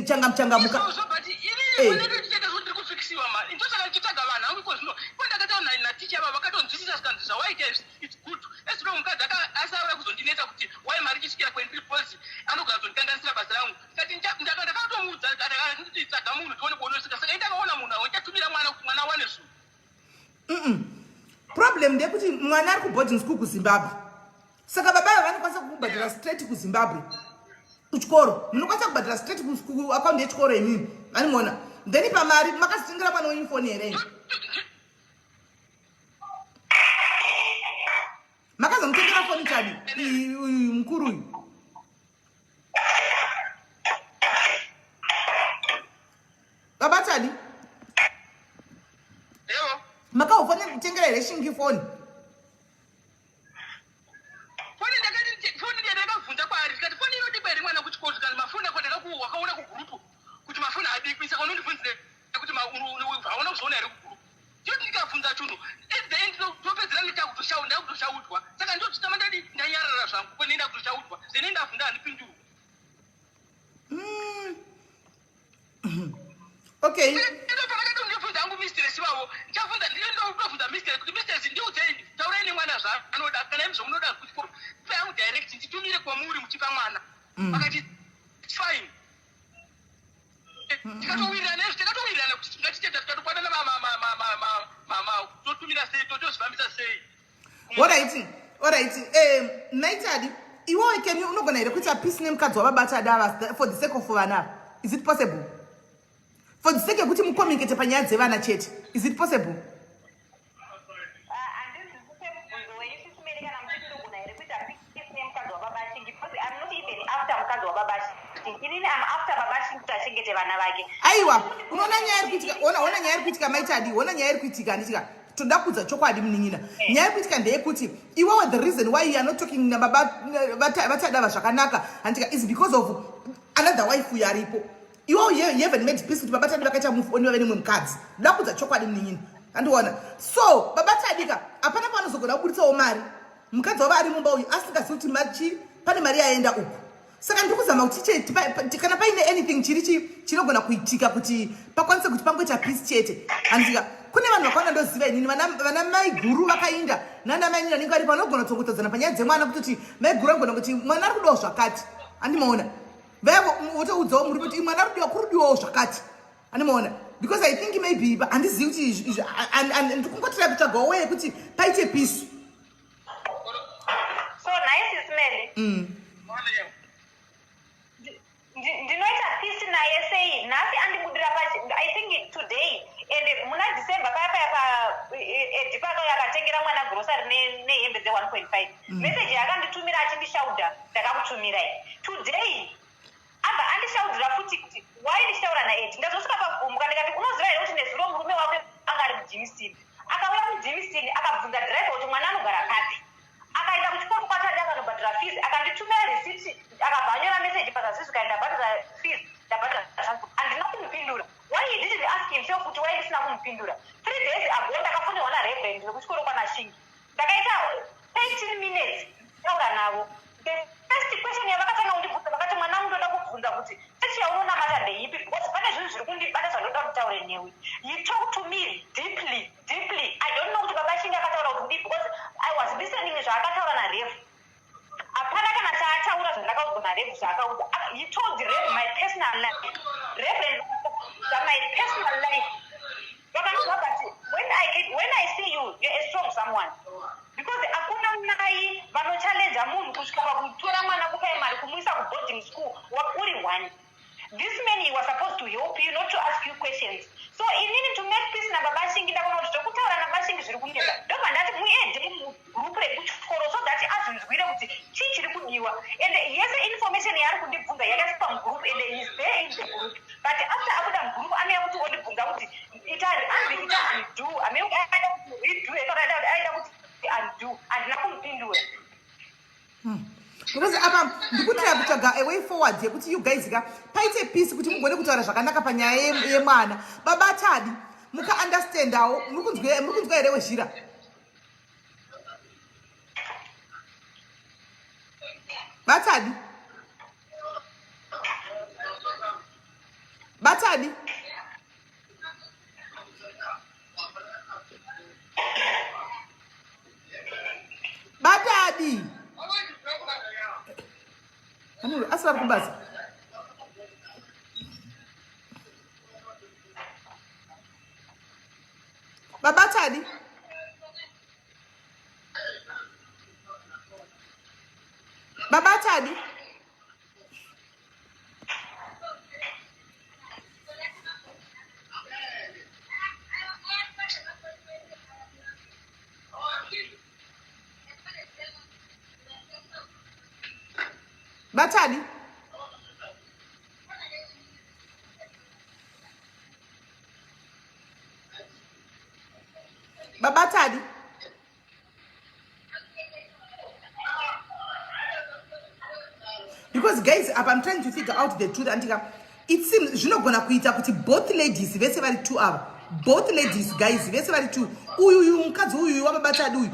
changamuka. It's good. Let's go. As I was on the net of why marriage is here when people are not going to can answer about around. That in Japan, that I don't move that I need that the moon, one bonus, I don't want to be a man. Problem deputy mwana ku boarding school ku Zimbabwe. Saka baba vanokwanisa kubhadhara straight ku Zimbabwe. Kuchikoro. Munokwanisa kubhadhara straight ku account yechikoro imini. Vanimona. Then pamari makasitingira pano info here. Makaza mtengera phone chadi mkuru uyu. Baba chadi? Eyo. Maka ufanya mtengera ile shingi phone. Phone ndakati vunja kwa ari kati phone inoti beri mwana kuchikoro kana mafuna kwa ndaka wakaona ku group kuti mafuna adikisa kwa noni vunze kuti vaona kuzoona iri ku group. Joti ndikavunza chunhu. At the end topedzera ndakutoshaunda kutoshaudwa. Saka ndochitama ndadi ndanyarara zvangu kwenda kutoshaudwa. Zene ndavunda andipinduru. Okay. Ndo pakati ndivunza angu mistress wavo. Ndavunda ndovunda mistress kuti mistress ndiudzei taureni mwana zvaanoda kana izvo munoda kuchikoro. Pangu direct nditumire kwamuri muchipa mwana. Pakati fine. Tikatowirana kuti ngatitenda tikatokwanana mama totumira sei totozvifambisa sei. All right. Naitadi, iwo can you unogona here kuita peace name cards wababata dava for the sake of vana. Is it possible? For the sake of kuti mucommunicate panyaya dzevana chete. Is it possible? Aiwa, unaona nyaya iri kuitika, ona nyaya iri kuitika Maitadi, ona nyaya iri kuitika nditika. Tondakudza chokwadi munin'ina. Nyaya iri kuitika ndeyekuti iwawe the reason why you are not talking about vatadava zvakanaka andika is because of another wife yaripo. Iwawe you haven't made peace kuti babatadi vakaita move on wave nemwe mukadzi. Ndakudza chokwadi munin'ina. Andiona. So babatadika apana panozogona kubuditsawo mari. Mukadzi wava ari mumba uyu asingazivi kuti machi pane mari yaenda uku. Saka ndikuzama kuti kana paine anything chinogona kuitika kuti pakwanise kuti pangoita peace chete. Andika kune vanhu vakawanda ndoziva inini vana mai guru vakainda nana mai nini vanenge vari panogona kutodzana panyaya dzemwana kutoti mai guru anogona kuti mwana ari kudawo zvakati. Andimaona. Vaivo wotoudzawo muri kuti mwana ari kudiwa kurudiwawo zvakati. Andimaona. Because I think maybe handizivi kuti ndikungotira kutsvagawo way kuti paite peace. So nice is smelly. Ndinoita peace naye sei nhasi andibudira I think today and muna December paya edipaka yakatengera mwana grocery nehembe dze 1.5 message yakanditumira achindishauda ndakakutumirai today abva andishaudira futi kuti why ndishaura naye ndazosvika pagumuka ndikati unoziva here kuti nezuro murume wake anga ari mujimisini akauya mujimisini akabvunza driver kuti mwana anogara papi akaenda kuchikoro kwatadi akanobhadhara fees akanditumira receipt akabva anyora message pazasisi ukaenda bhadhara fees ndabhadhara transport handina kumupindura why he didn't ask himself kuti why ndisina kumupindura 3 days ago ndakafonirwa nareverend wekuchikoro kwamashingi ndakaita 13 minutes taura navo the first question yavakatanga kundibvunza vakati mwana wangu ndoda kubvunza kuti chechi yaunonamata ndeipi because pane zvinhu zviri kundibata zvandoda kutaure newe he talked to me deeply I don't know kuti babashingi akataura kuti ndii because I was listening zvaakataura narev hapana kana chaataura zvandakaudzwa narev zvaakauza he told rev my personal life reverend my personal life vakanzwa but when I see you you're a strong someone because akuna mai vanochallenge munhu kusvika pakutora mwana kuprimary kumuisa kuboarding school uri one. This man he was supposed to help you, not to ask you questions. So inini to make peace na babashingi ndakona kuti tokutaura nabashingi zviri kunetsa ndobva ndati muende group rekuchikoro so that azinzwire kuti chii chiri kudiwa and yese information yaari kundibvunza yakaiswa mugroup and he is there apa ndikutira kutsvaga a way forward yekuti you guys ka paite peace kuti mugone kutaura zvakanaka panyaya yemwana. Babatadi muka understandawo muri kunzwa here wezhira. Batadi asala kumbasa Babatadi Babatadi because guys I'm trying to figure out the truth. Antika it seems zvinogona kuita kuti both ladies vese vari two ava, both ladies guys vese vari two, uyu mukadzi uyu wababatadi uyu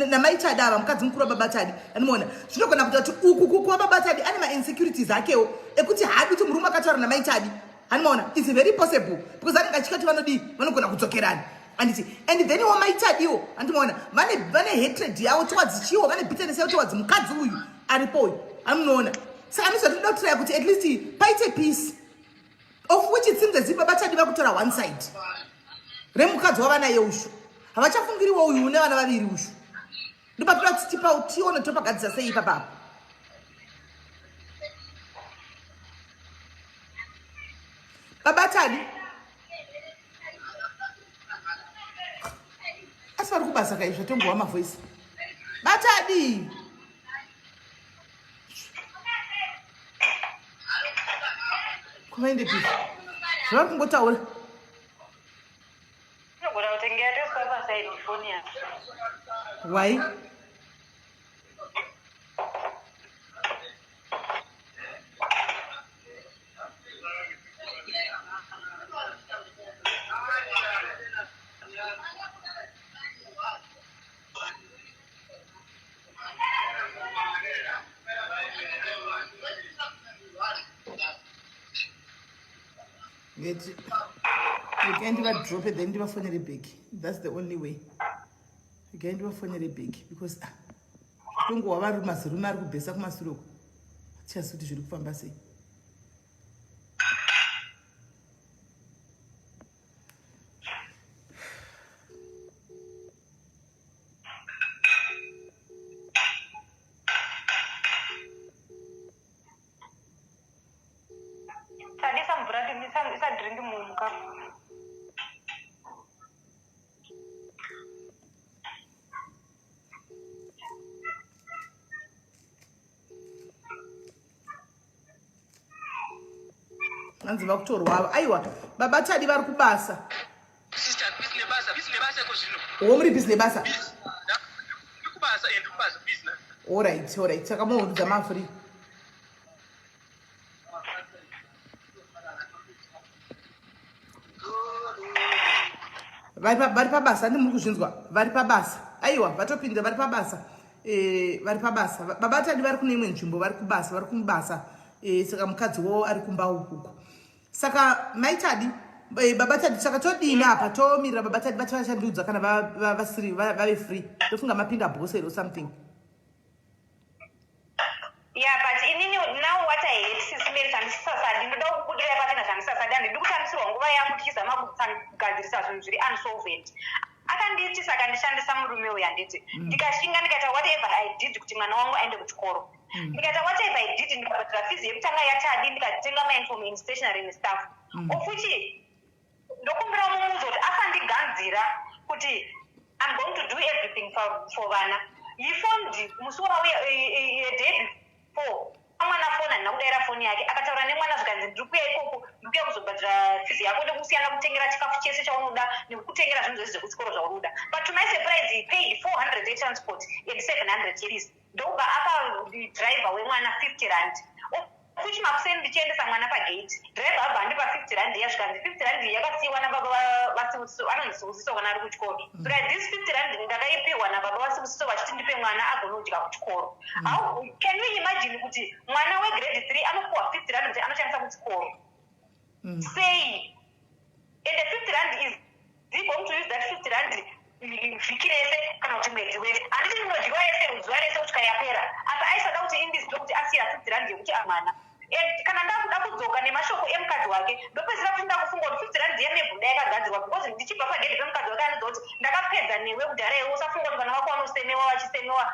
namaitadi ava mukadzi mukuru wababatadi animona zvinogona kuita kuti uku wababatadi ane ma-insecurities akewo ekuti haadi kuti murume akataura namaitadi animona it's very possible because anenge achikati vanogona kudzokerana and then wamaitadiwo andimona vane hatred yavo towards chiwo, vane bitterness yavo towards mukadzi uyu aripoyu amunoona. Saka anozotoda kutira kuti at least paite peace, of which it seems as if babatadi vakutora one side remukadzi wavanaye ushu havachafungiriwo uyu une vana vaviri ushu. Ndopatoda kuti tione topagadzisa sei ipapapo. Babatadi asi vari kubasa kaizvo tongowa mavoisi. Batadi kuvainde pipi zvavari kungotaura why you can't even drop it, then you phone it big. That's the only way. You can't even phone it big because don't go over Masruma who besa Masru. Just what you should from Bassi. Anzi vakutorwa aiwa babatadi vari kubasa sister business basa wo muri business basa kubasa and kubasa business all right saka muhudza mafree vari pabasa ndimuri kuzvinzwa vari pabasa aiwa vatopinda vari pabasa vari pabasa babatadi vari kune imwe nzvimbo vari kubasa vari kumubasa saka mukadzi wo ari kumba ukuko. Saka maitadi babatadi saka todini apa tomirira babatadi vachavashandudza kana vasiri vave free tofunga mapinda bhoseri or something. Yeah, but inini now what I hate SIS-MELLY handisisasadi ndoda kubudira pachena handisasadi handidi kutambisirwa nguva yangu tichizama kugadzirisa zvinhu zviri unsolvent. Akanditi saka ndishandisa murume uyu handiti ndikashinga ndikaita whatever I did kuti mwana wangu aende kuchikoro. Ndikaita whatever I did ndikabhadhira fees yekutanga yachadi ndikatenga mainformation stationery nestaff. Ofuchi ndokumbira mumuzo kuti asandiganzira kuti I'm going to do everything for vana. He phoned musi wauya a day before. Mwana phone ndinakudaira phone yake akataura nemwana zvikanzi ndikuya ikoko ndikuya kuzobhadhira fees yako nekusiyana kutengera chikafu chese chaunoda nekutengera zvinhu zvese zvekuchikoro zvaunoda. But to my surprise he paid 400 transport and 700 fees. ndobva apa driver wemwana 50 rand fuchi makuseni ndichiendesa mwana pagate driver abva andipa 50 rand yasvika 50 rand yakasiyiwa nababa vanonzisiso kana ari kuchikoro so that this 50 rand ndakaipiwa nababa vasikusiso vachiti ndipe mwana agonodya kuchikoro how can you imagine kuti mwana wegrade 3 anopiwa 50 rand kuti anoshandisa kuchikoro say and the 50 rand is they going to use that 50 rand vhiki rese kana kuti mwedzi wese handiti ndinodyiwa rese zuva rese kusvika yapera asi aisada kuti indizwe kuti asiya 50 rand yekuti amwana kana ndakuda kudzoka nemashoko emukadzi wake ndopedzira kuti ndakufunga kuti 50 rand yemebhuda yakagadzirwa because ndichibva pagedhe pemukadzi wake anodza kuti ndakapedza newe kudhara iwe usafunga kuti vana vako vanosemewa vachisemewa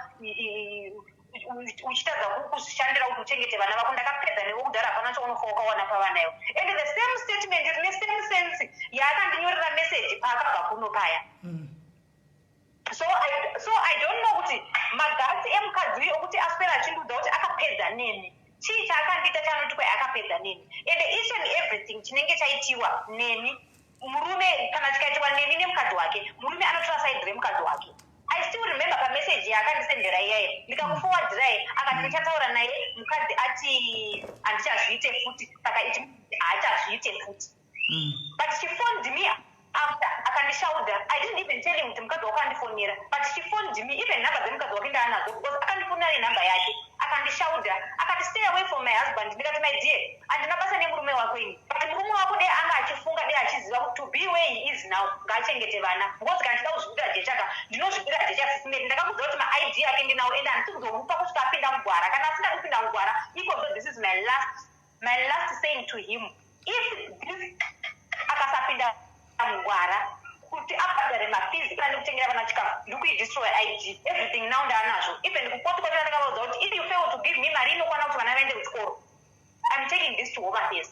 uchitadza kushandira kuti uchengete vana vako ndakapedza newe kudhara hapana chaunofa ukawana pavana ivo and the same statement rine same sense yaakandinyorera message paakabva kuno paya so I don't know kuti magasi emukadzi okuti aswera achindudza kuti akapedza neni chii chaakandita chanoti kwai akapedza neni and each and everything chinenge chaitiwa neni murume kana chikaitiwa neni nemukadzi wake murume anotora saidi remukadzi wake I still remember pameseji yaakandisendera iyaye ndikakuforwardiraye akati ndichataura naye mukadzi ati handichazviite futi saka ichi haachazviite futi but she phoned me after akandishauda I didn't even tell him kuti mukadzi wako andifonera but she phoned me even nhamba dzemukadzi wake ndaanadzo because akandifonera nenhamba yake akandishauda akati stay away from my husband ndikati my dear handina basa nemurume wako ini but murume wako dei anga achifunga dei achiziva kuti to be where he is now ngaachengete vana because kana ndida kuzvipira jechaka ndinozvipira jechasisimeti ndakakuziva kuti maid yake ndinawo ende handisi kuzomupa kusvika apinda mugwara kana asina kupinda mugwara iko this is my last saying to him if this akasapinda mugwara kuti abhadhare mafizi kana ndikutengera vana chikafu ndikuidestroy id everything now ndaanazvo even kukotikotira ndakavaudza kuti if you fail to give me mari inokwana kuti vana vaende kuchikoro I'm taking this to home affairs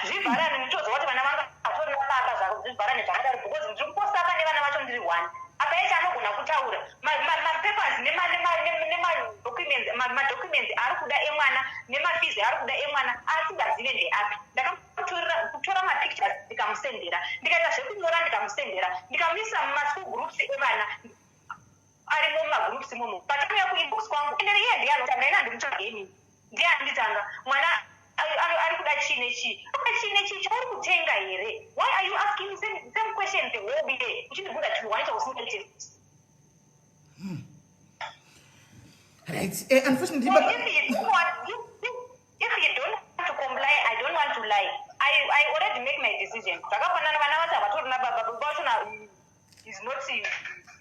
zvivharani nditodza kuti vana vanga atori nasaka zvako zvivharani zvakadaro because ndiri kuposaka nevana vacho ndiri 1 apa ichi anogona kutaura mapapers nemadocuments ari kuda emwana nemafizi ari kuda emwana asingazive ndeapi ndakakutora mapictures ndikamusendera ndikaita zvekunyora ndikamusendera ndikamisa mumaschool groups evana arimo mumagroups imomo patauya kuinbox kwangu ende iye ndiyanotanga ina ndimutsvageni ndiyanonditanga mwana ari kuda chinechi chauri kutenga here why are you asking same question the whole day uchindibvunza chinhu wani chausingaite right unfortunately so if you don't want to comply I don't want to lie I already make my decision zvakafanana vana vacho havatorina baba vachona is not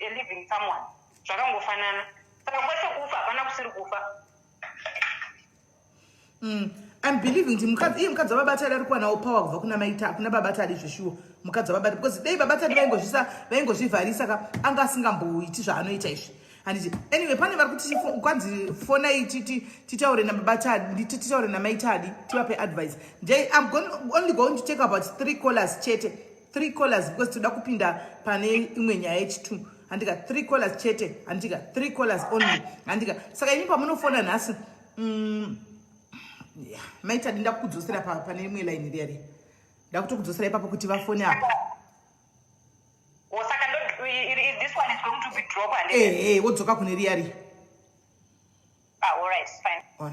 a living someone zvakangofanana saka kwese kufa hapana kusiri kufa I'm believing kuti iye mukadzi wababatari ari kuwanawo power kubva kuna babatari zveshuwo mukadzi wababatari because dei babatari vaingozvivharisa ka anga asingamboiti zvaanoita izvi handiti anyway pane vari kuti kwanzi fonai titaure nababatari titaure namaitadi tivape advice I'm only going to take about 3 callers chete 3 callers because toda kupinda pane imwe nyaya yechi2 handika 3 callers chete handika 3 callers only handika saka ini pamunofona nhasi yeah maitadi ndakukudzosera pane imwe line riyari ndakutokudzosera ipapo kuti vafone apa saka this one is going to be dropped wodzoka kune riyari all right fine all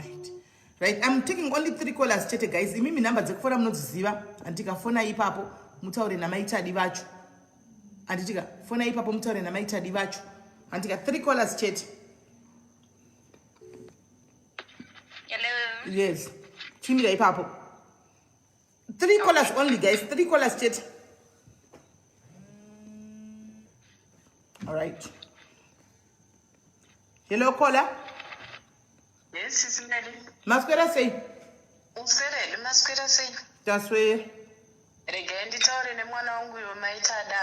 right I'm taking only 3 callers chete guys imimi namba dzekufona munodziziva andikafona ipapo mutaure namaitadi vacho anditika fona ipapo mutaure namaitadi vacho andika 3 callers chete hello yes chimira ipapo 3 callers only guys 3 callers chete all right hello caller Yes, SIS MELLY. maswera sei Uswere, maswera sei. taswera Rega nditaure nemwana wangu maitadi.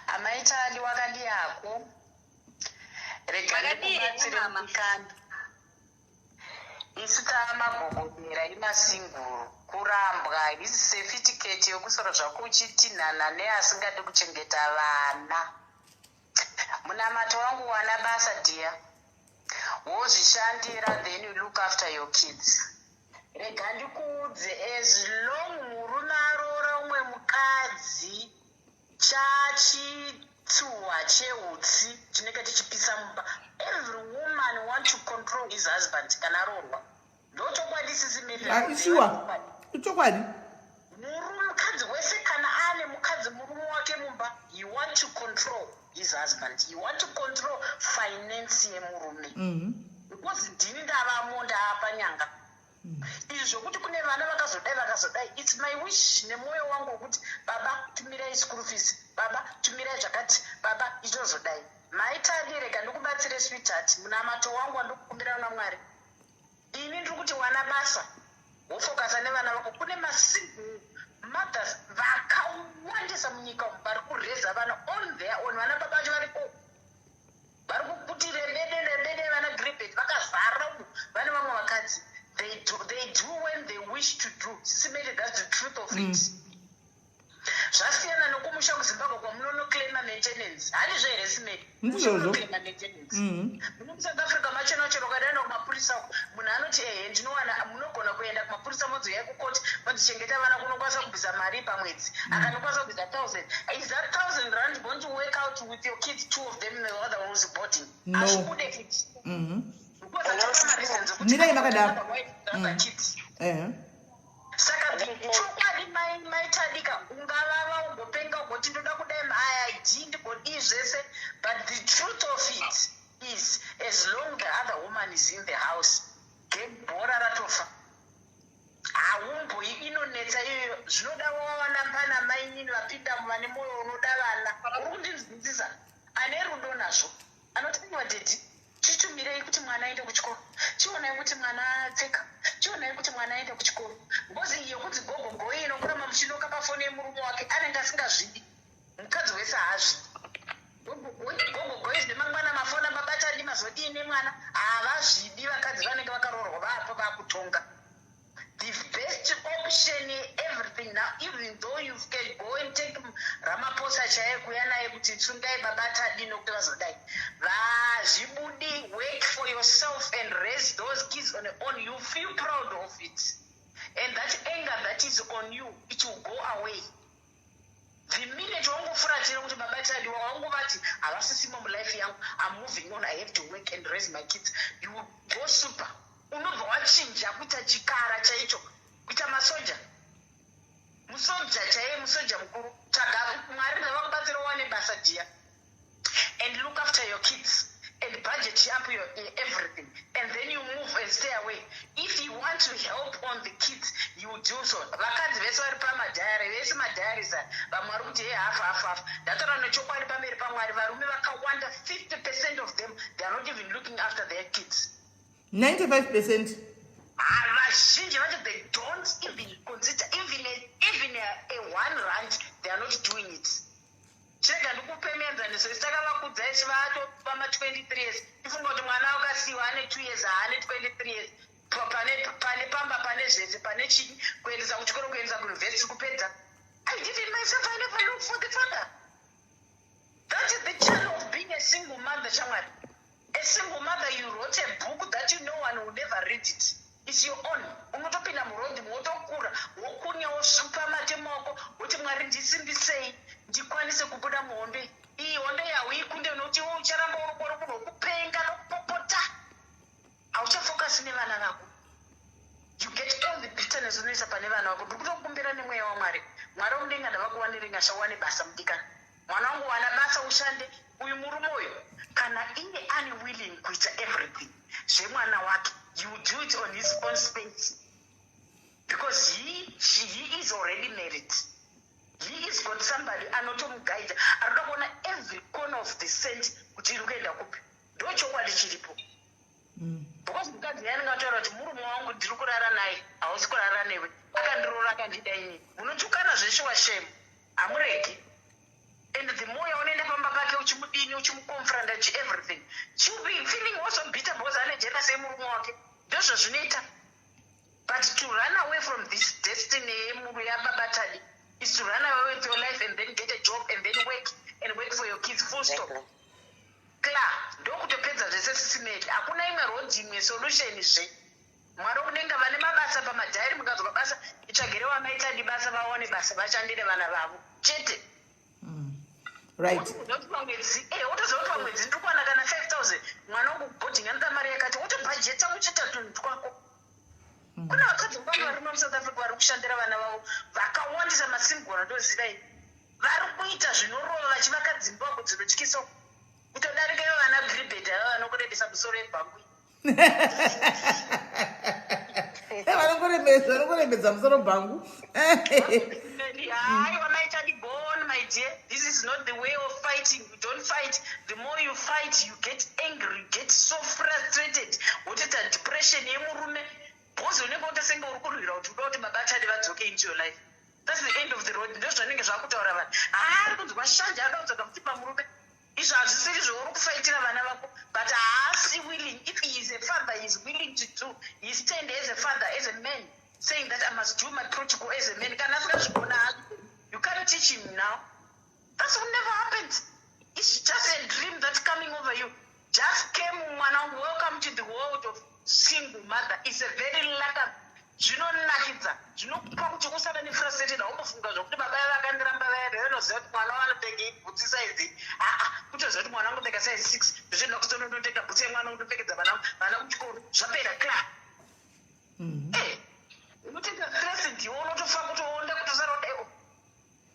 Amaitadi wakadi yako. Rega ndikubatsire mukanda. Isu taamagogodera imasinguru kurambwa isi certificate yokusora zvako uchitinhana neasingadi kuchengeta vana. Munamato wangu wana basa dear. Wozvishandira then you look after your kids. Rega ndikuudze as long murume aroora umwe mukadzi chachitsuwa cheutsi tinenge tichipisa mumba. Every woman wants to control his husband kana rohwa. Ndochokwadi sisi mele. Sure. Chokwadi. Mukadzi wese kana ane mukadzi murume wake mumba, he want to control his husband. He want to control finance yemurume. Because ndini ndavamo ndaapa nyanga. Izvo kuti kune vana vakazodai, it's my wish nemoyo wangu kuti baba tumirai school fees, baba tumirai zvakati, baba ichozodai. Maitadi rega ndikubatsire sweetheart, munamato wangu andikukumbira kuna Mwari. Ini ndiri kuti wana basa, wofokasa nevana vako. Kune masingle mothers vakawandisa munyika umu vari kureza vana on their own. Vana baba vacho varipo, vari kuputire rebede vana gripet vakazara umu, vane vamwe vakadzi. They do when they wish to do. Simele, that's the truth of it. Zvasiyana nokumusha kuZimbabwe kwamunonoclaima maintenance. Handizvo here Simele? Munoclaima maintenance. South Africa machona chero kadaenda kumapurisa, munhu anoti ndinowana munogona kuenda kumapurisa mozoyai kukoti modzichengeta vana kunokwanisa kubvisa mari pamwedzi. Akanokwanisa kubvisa 1,000. Is that 1,000 rand going to work out with your kids, 2 of them, the other one who's boarding? No. Ashikude it. Nina makada. Saka chokwadi maitadika ungavava ungopenga ugoti ndoda kudai maid ndigodi zvese, but the truth of it is as long the other woman is in the house, gebhora ratofa. Haumboi inonetsa iyoyo. Zvinoda wawana pana mainini vapinda vane moyo unoda vana. Uri kundinzvunzisa ane rudo nazvo anoti wadhedhi chitumirei kuti mwana aende kuchikoro, chionai kuti mwana apfeka, chionai kuti mwana aende kuchikoro. Ngozi iyo kuti gogogo inokurama muchinoka pafoni yemurume wake anenge asingazvidi, mukadzi wese haazvidi. Gogogo izvi mangwana mafona mabatani mazodini mwana havazvidi. Vakadzi vanenge vakaroorwa vapo vakutonga. The best option everything now, even though you can go and take Ramaphosa chaiye kuya naye kuti tsungai babata dino kuti vazodai. Vazvibudi, work for yourself and raise those kids on your own. You feel proud of it. And that anger that is on you, it will go away. The minute wangufuratira kuti babata diwa wangu vati havasisimo mulife yangu, I'm moving on, I have to work and raise my kids, you will go super. Unobva wachinja kuita chikara chaicho, kuita masoja, musoja chaiye, musoja mukuru. Tsvaga Mwari ndavakubatsira uwane basa jiya, and look after your kids and budget up your everything, and then you move and stay away. If you want to help on the kids, you do so. Vakadzi vese vari pamadhayari, vese madhayaris vamwe vari kuti half. Ndataura nechokwadi pamberi paMwari, varume vakawanda 50% of them, they are not even looking after their kids. 95%. Vazhinji vacho, they don't even consider even a 1 rand, they are not doing it. Chega ndikupe mienzaniso, takavakudzai chivato pama 23 years. Ifunga kuti mwana wakasiwa ane 2 years, haane 23 years. Pane pamba, pane zvese, pane chini, kuendesa kuchikoro, kuendesa kuuniversity, kupedza. I did it myself, I never looked for the father. That is the challenge of being a single mother, Shamari. A single mother, you wrote a book that you know one will never read it. It's your own. Unotopinda murodhi motokura wokunya wosvipa matemo ako woti Mwari ndisimbisei ndikwanise kubuda muhondo. Iyi hondo yauikunde unoti ucharamba uri kunokupenga nokupopota. Hauchafocus nevana vako. You get all the bitterness unoisa pane vana vako. Ndikutokumbira nemweya waMwari. Mwari womudenga ndavakuwanire nyasha uwane basa mudikana. Mwana wangu wana basa ushande. Uyu murume uyu kana iye unwilling kuita everything zvemwana wake, you do it on his own space, because he is already married. He is got somebody anotomuguide, anoda kuona every corner of the cent kuti iri kuenda kupi. Ndochokwadi chiripo. Because mukadzi yanenge ataura kuti murume wangu ndiri kurara naye, hausi kurara newe, akandiroora akandida ini, munotukana zveshe washame, hamuregi. And the more you end up on back, you confront everything. She'll be feeling also bitter because I let the same work. Those are Junita. But to run away from this destiny is to run away with your life and then get a job and then wait for your kids. Full stop. Klar, don't depend on the system. Hakuna ime road solution is Mwari udenga vane mabasa pamadhairi mukazwa basa ichagere wamaita basa vaone basa vachandire vana vavo chete. Right. Utozoti pamwedzi ndikuwana kana 5,000 mwana wangu boarding anoda mari yakati wotobhajeta kuchitatu twako. Kuna vakadzi vangu varimo muSouth Africa vari kushandira vana vavo vakawandisa masingora ndoziva ini vari kuita zvinorova vachivaka dzimba wako dzinotyisa kutodarika ivo vana gribhedha ava vanokurembesa musoro ebhangu vanongorembedza musoro bhangu. Hi, when I tell you, go on, my dear. This is not the way of fighting. You don't fight. The more you fight, you get angry, you get so frustrated. What is a depression? Boss, you never want to sing or go to go to my battery. That's okay into your life. That's the end of the road. Just running as I put over. I don't want to change. I don't want to move. It's a series of fighting. But I am willing. If he is a father, he is willing to do. He stand as a father, as a man, saying that I must do my protocol as a man. You can't teach him now. That's what never happened. It's just a dream that's coming over you. Just came, welcome to the world of single mother. It's a very lack of zvinonakidza zvinokupa kuti usava nefrustrated haukufunga zvokuti baba vakandiramba vaya vanoziva kuti mwana wanopfeka ibhutsi saizi kutoziva kuti mwana wanopfeka saizi 6 zvichenda kutonondoteka bhutsi yemwana unopfekedza vana kuchikoro zvapera kla unoteka stress ndiwo unotofa kutoonda kutosarodaiwo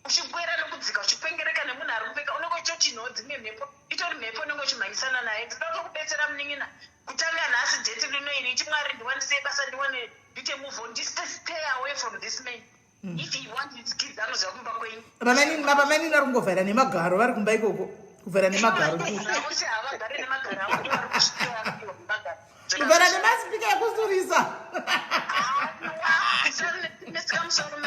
uchigwera nokudzika uchipengereka nemunhu ari kupfeka unenge uchitotinho dzimwe mhepo itori mhepo unenge uchimhanyisana naye ndinoda kudetsera munin'ina kutanga nhasi dheti rino ini chimwari ndiwanisei basa ndiwane ndite move on stay away from this man if he wants his kids anoziva kumba kwenyu vamanini vari kungovhara nemagaro vari kumba ikoko kuvhara nemagaro havagari nemagaro kuvhara nemaspika ekusurisa mesikamusoro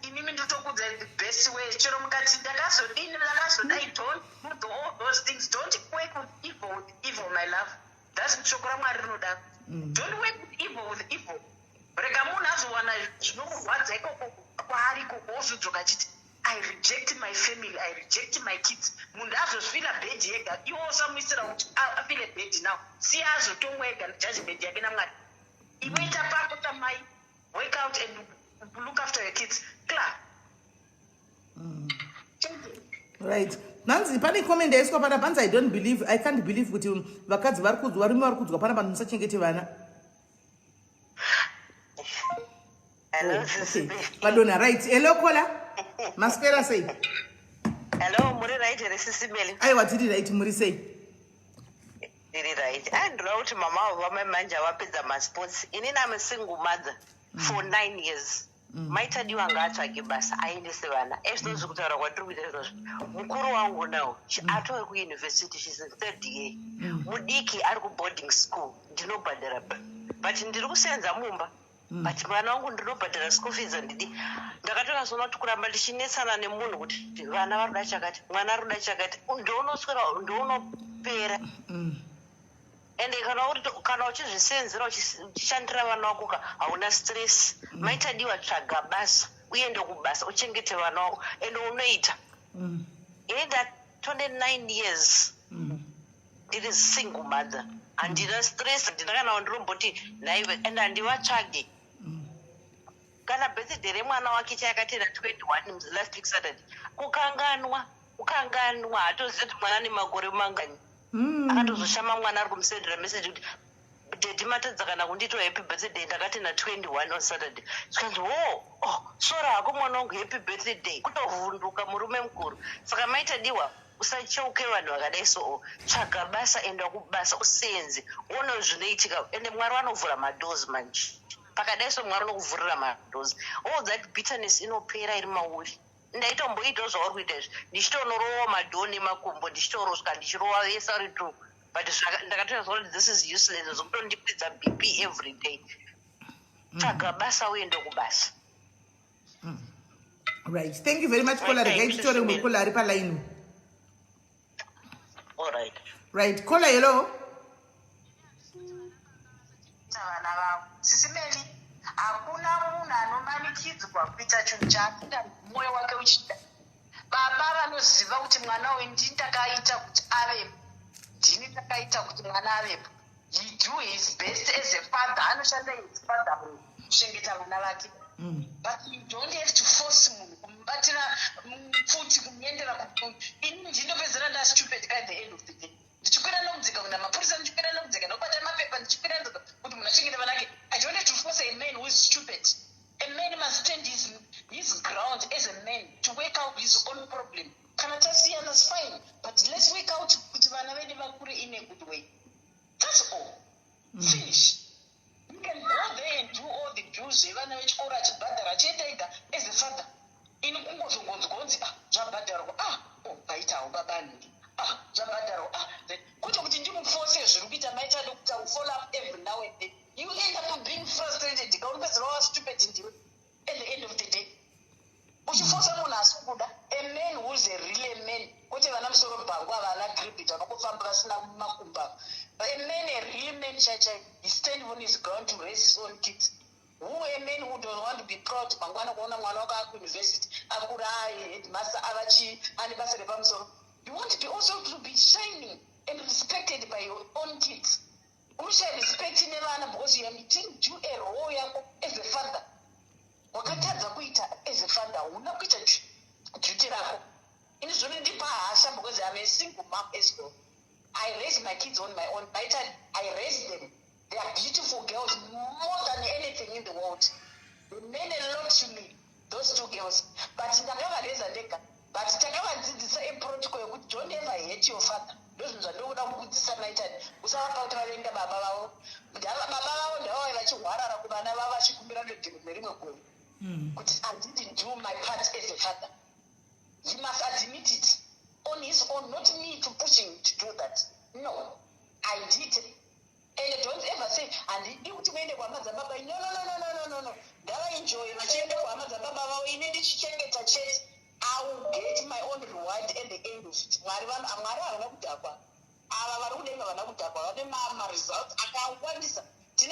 inimi ndotokudza the best way chero mukati ndakazodini ndakazodai don't do all those things don't work with evil my love that's shoko ramwari rinoda don't work with evil rega munhu azowana zvinokurwadza ikoko kwaari ikoko ozodzoka achiti I reject my family, I reject my kids. Munhu azosvila bhedhi yega iwo osamuisira kuti afile bhedhi now si azotomwega judgment yake namwari iwe ita pako tamai wake out and look after your kids clear. Right. Nanzi pane comment yaiswa pana panzi I can't believe kuti vakadzi vari kudzwa pana vanhu musachengete vana. Hello, okay. Madonna, right. Hello, Kola. Maskera say. Hello, muri right, SIS MELLY. I what did right, muri say. Did right. And wrote mama wa manja wapedza ma sports. Inini I'm a single mother for 9 years. Maitadiwa ngatsvake basa aendese vana. Ezvinonzi kutaura kwatiri kuita izvozvo. Mukuru wangu nawo atove kuuniversity, she's in 3rd year. Mudiki ari kuboarding school. Ndinobhadhara. But ndiri kusenza mumba. But mwana wangu ndinobhadhara school fees andidi. Ndakatonazoona kuti kuramba ndichinetsana nemunhu kuti vana vari kuda chakati, mwana ari kuda chakati. Ndounoswera ndounopera. Ende kana uchizvisenzera uchishandira vana wako hauna stress. Maitadiwa tsvaga basa uende kubasa uchengete vana wako ende unoita. Ini ndatone 9 years ndiri single mother handina stress ndinakanawo ndinomboti naiwe ende handivatsvage. Kana birthday remwana wake chayakatenda 21 last week Saturday kukanganwa hatoziva kuti mwana nemakore mangani. Akatozoshama mwana ari kumusendera message kuti dedi matadza kana kundito happy birthday ndakatenda 21 on Saturday. Tikanzi sora hako mwana wangu happy birthday kutovhunduka murume mukuru. Saka maitadiwa usacheuke vanhu vakadai so tsvaga basa enda kubasa usenze uone zvinoitika ende mwari vanovhura madoors manje pakadai so mwari unokuvhurira madoors. All that bitterness inopera iri mauri. Ndaitomboitawo zvauri kuita izvi ndichitonorowa madhoo nemakumbo ndichitoroswa ndichirova vese ari true but ndakatoziva kuti this is useless zokutondipedza BP every day. Tsvaga basa uende kubasa. Right. Thank you very much Kola. Regai titore mukola ari paline. All right. Right. Kola hello. Vana vavo SIS MELLY hakuna munhu anomanikidzwa kuita chinhu chaapinda mwoyo wake uchida. Baba vanoziva kuti mwana uyu ndini takaita kuti avepo, ndini takaita kuti mwana avepo. He do his best as a father, anoshanda his father kuchengeta vana vake. But you don't have to force munhu kumubatira futi kumuendera ini ndinopedzera nda stupid at the end of the day. Ndichikwira nokudzika kuna mapurisa ndichikwira nokudzika nokubata mapepa ndichikwira ndoka kuti munhu achengete vanake. I don't have to force a man who is stupid. A man must stand his ground as a man to work out his own problem. Kana tasiyana is fine, but let's work out kuti vana vedu vakure in a good way. That's all. Finish. You can go there and do all the dues vana vechikora chibhadhara chetega as a father. Ini kungozongonzi zvabhadharwa paitawo babani zvabhadharwa kwete kuti ndimuforce zviri kuita maita kuti follow up every now and then. You end up being frustrated kaunopedzera wa stupid ndiwe at the end of the day. Uchiforsa munhu asi kuda a man who is a real man kwete vana musoro bhangu avana gripit vanokufamba vasina makumba. A man, a real man, he stand on his ground to raise his own kids. Who a man who don't want to be proud, mangwana kuona mwana wako aku university, akura headmaster avachi, anibasa repamso. You want to be also to be shining and respected by your own kids. You should respect nevana because you have do a role yako as a father. Wakatadza kuita as a father, una kuita duty rako. Ini zvone ndipa hasha because I'm a single mom as well. I raised my kids on my own. I raised them. They are beautiful girls more than anything in the world. They mean a lot to me, those two girls. But takavadzidzisa protocol yokuti don't ever hate your father. Ndozvinhu zvandoda kukudzidzisa maitani. Usavapa kuti vaenda baba vavo. Baba vavo ndavavo vachihwarara kuvana vavo vachikumbira nedhimwe nerimwe gore. Kuti I didn't do my part as a father. He must admit it. On his own, not me to push him to do that. No, I did. And don't ever say, and you to make the Wamaza Baba. No. That I enjoy. I change the Wamaza Baba. In any change a church, I will get my own reward at the end of it. Amara Nabutapa. Our Nabutapa. The Mama result. I can't want this.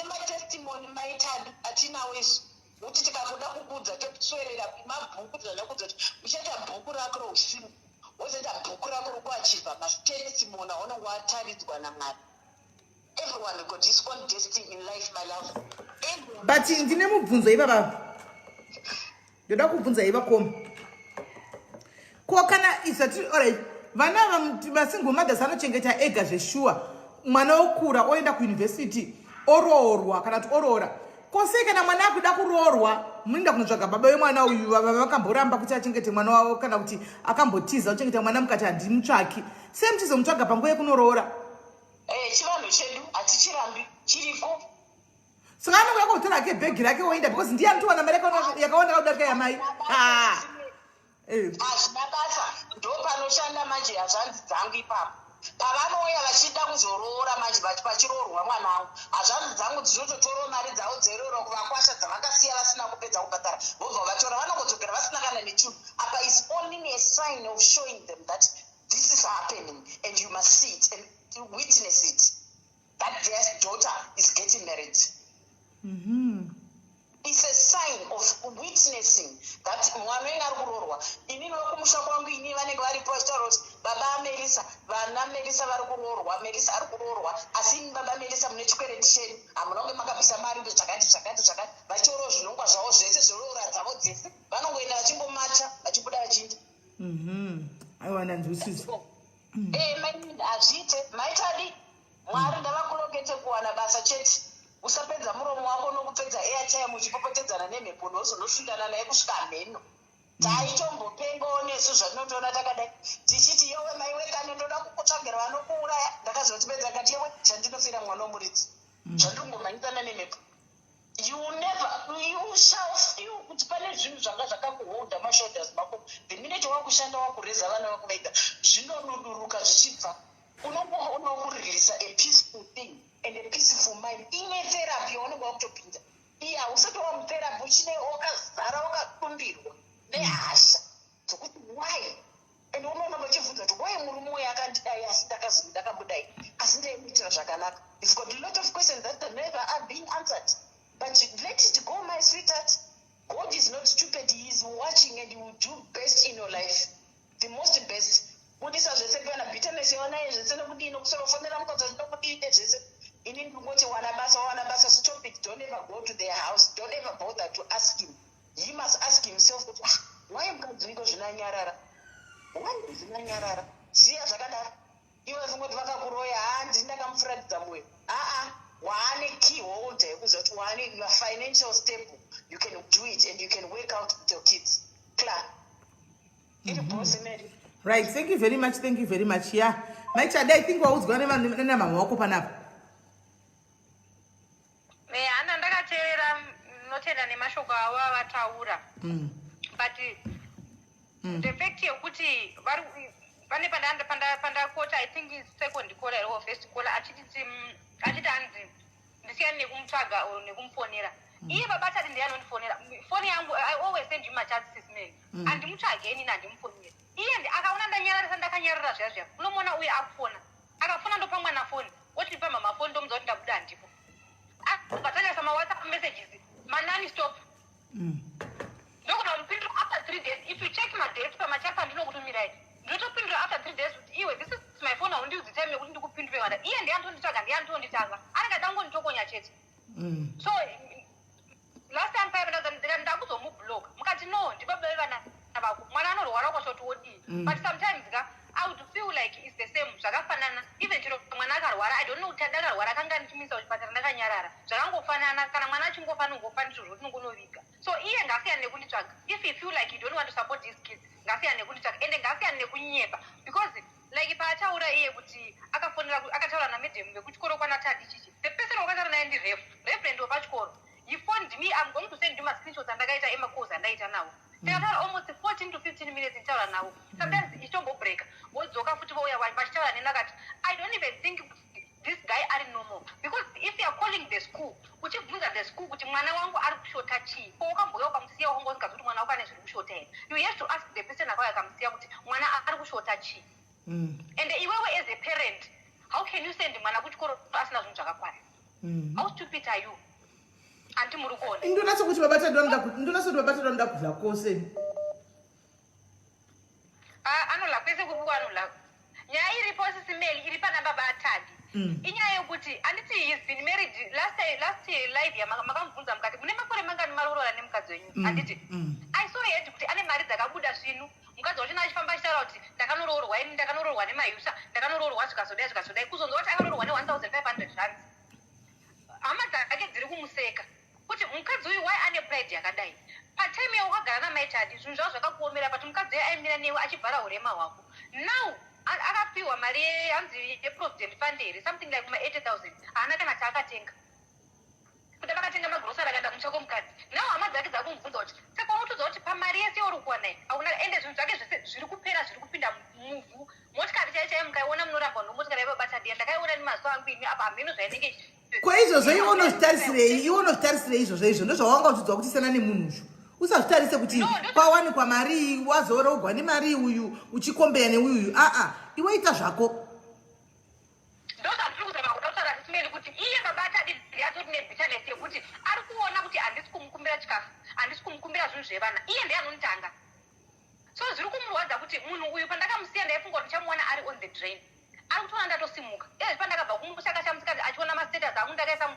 My testimony, my time, Atina is. Utika kuda kept swearing up my book, we shut up Bukura Sim. Was it a Bukura Chiva? My testimony on what time it's gonna matter. Everyone got his own destiny in life, my love. But in the name of Bunza, Baba, the dog Bunza ever come. Kokana is a true alright. Vanam to my single mother, Sana Chengeta Egas, sure. Mano Kura, Oenda University, Aurora, Kanat Aurora. Koseka na mwana kudakurorwa mwinda kunotsvaga baba wemwana uyu vakamboramba kuti achengete mwana wavo kana kuti akambotiza uchengete mwana mukati handimutsvaki semuchizomutsvaga panguva yekunorora chivanhu chedu hatichirambi chiriko saka anouya kutora ke bhegi rake oenda because ndiye anotowana mari yakawanda kaudaka yamai hazvina basa ndo panoshanda manje hazvanzi dzangu ipapo pavanouya vachida kuzoroora manje vachirorwa mwana wangu hazvanzi dzangu dzinototora mari dzavo dzeroro kuvakwasha dzavakasiya vasina kupedza kubhadhara vobva vatora vanongodzokera vasina kana nechinhu apa is only a sign of showing them that this is happening and you must see it and witness it that their daughter is getting married. It's a sign of witnessing that mwana wenga ari kurorwa. Ini nokumusha kwangu ini vanenge varipo vachitaura kuti baba Melissa, vana Melissa vari kurorwa, Melissa ari kurorwa, asi baba Melissa mune chikwereti chenu hamunonge makabvisa mari zvakati vachioro zvinongwa zvavo zvese zveroora dzavo dzese vanongoenda vachingomata vachibuda vachiita. Aiwa ndanzwisisa. Hazviite maitadi Mwari ndavakurongete kuwana basa chete. Usapedza muromo wako nokupedza airtime uchipopotedzana nemhepo nozondosundana naye kusvika mheno. Taitombopengawo nesu zvatinotoona takadai tichiti yewe maiwekane ndoda kukutsvagira vanokuuraya ndakazotipedza kati yewe chandinofira mwana womuridzi zvandingomhanyisana nemhepo. You shall feel kuti pane zvinhu zvanga zvakakuholda mashoulders mako the minute wakushanda wakureza vana vako vaita zvinonuduruka zvichibva unokureleasa a peaceful thing and a peaceful mind ine therapy yaunenge wakutopinda iye hausati wamutherapy uchine wakazara wakakumbirwa nehasha dzokuti why and unoona vachibvunza kuti why murume uyu akandidai asi ndakabudai asi ndaimuitira zvakanaka. You've got a lot of questions that never are being answered. But let it go, my sweetheart. God is not stupid. He is watching and he will do best in your life. The most best. Kudisa zvese kana bitterness yona zvese nokudii nokusorofonera mukadzi nokudii zvese. Ini ndingoti wana basa stop it. Don't ever go to their house. Don't ever bother to ask him he must ask himself kuti why mukadzi wiko zvinanyarara, why zvinanyarara siya zvakadaro. Iwe zingoti vakakuroya handi ndakamufuratidza mwoyo. Waane key holder yekuziva kuti waane your financial stable, you can do it and you can work out with your kids. Clear. Right, thank you very much, yeah. My child, I think what was going on in my walk open up. But the fact here, panda quarter, I think is second quarter or first quarter. Achiti ndisiani kumtsvaga or nekumfonera. Iye babata ndiyanofonera. Phone yangu I always send you my chat SIS MELLY. And ndimtsvage ini ndimfonera. Iye akaona ndanyarara ndakanyarara zvazvo. Unomona uye akufona. Akafona ndo pamwe na phone. Woti pa mama phone ndo muzoti ndabuda ndipo. Akatanya sama WhatsApp messages. Manani stop. Ndokona mpindro after 3 days. If you check my date pa machapa ndinokutumira iti. Ndotopindura after 3 days kuti iwe this is my phone and use the time kuti ndikupindure wanda. Iye ndiyandonditanga. Angadangonditokonya chete. So last time 5,000 ndakuzomublock. Mukati no ndibabebe vana vako. Mwana anorwara kwashoti wodi. But sometimes I would feel like it's the same. Zvakafanana even chiro mwana akarwara I don't know kuti ndakarwara kanga ndichimisa kuchipatara ndakanyarara. Zvakangofanana kana mwana achingofana ngofana zviro zvinokunovika. So iye ngasiyana nekunditsvaga. If you feel like you don't want to support these kids, ngasiyana nekunditsvaga ende ngasiyana nekunyepa because like paataura iye kuti akafonera akataura namedhem vekuchikoro kwanatadi chichi. The person wakataura naye ndi referent wepachikoro. He phoned me, I'm going to send you my screenshots andakaita emacourse andaita nawo. Takataura almost 14 to 15 minutes ntaura nawo. Sometimes ichongobreaka. Wodzoka futi vouya vachitaura neni akati I don't even think this guy ari normal because if you are calling the school uchibvunza the school kuti mwana wangu ari kushota chii ko ukamboya ukamusiya wongozinga kuti mwana wako ane zviri kushota here, you have to ask the person akauya akamusiya kuti mwana ari kushota chii. And iwewe as a parent how can you send mwana kuchikoro asina zvinhu zvakakwana? How stupid are you? Anti muri kuona ndonatso kuti babata ndonda kuvla kose anola kwese kubuka anola nyaya iripo SIS MELLY iri pana baba atadi. Inyaya yokuti anditi he's been married last year live makamubvunza mukati mune makore mangani marorora nemukadzi wenyu anditi I saw it kuti ane mari dzakabuda zvinu mukadzi wachina achifamba achitaura kuti ndakanoroorwa ini ndakanoroorwa nemayusha ndakanoroorwa zvikazodai kuzonzwa kuti akanoorwa ne1500 rands. Hama dzake dziri kumuseka kuti mukadzi uyu why ane pride yakadai. Patime wakagara namaitadi zvinhu zvavo zvakakuomera but mukadzi aimira newe achibvara urema hwako. Now akapiwa mari hanzi yeprovident fund here something like 80,000 haana kana chaakatenga kuti vakatenga magrosari akaenda kumushako mukadzi. Now hama dzake dzakumubvunza kuti saka unotodza kuti pamari yese yauri kuwanai hauna ende zvinhu zvake zvese zviri kupera zviri kupinda muvhu. Motikari chaichai mukaiona munoramba nomotikari yavabata diya ndakaiona nemaziso angu ini apa hameno zvainenge kwaizvozvo iwe unozvitarisirei izvozvo ndozvawanga uchidzwa kuti sena nemunhu uzvo usazvitarise kuti kwawanikwa mari wazorogwa nemari uyu uchikombeya neuyu iwe ita zvako. ndozvatiri kuzama kutaura SIS MELLY kuti iye babata atori nebitanesi yekuti ari kuona kuti handisi kumukumbira chikafu handisi kumukumbira zvinhu zvevana iye ndiye anonditanga. So zviri kumurwadza kuti munhu uyu pandakamusiya ndaifunga kuti ndichamuwana ari on the drain ari kutoona ndatosimuka izvi pandakabva kumushaka chamusikati achiona mastatus angu ndakaisa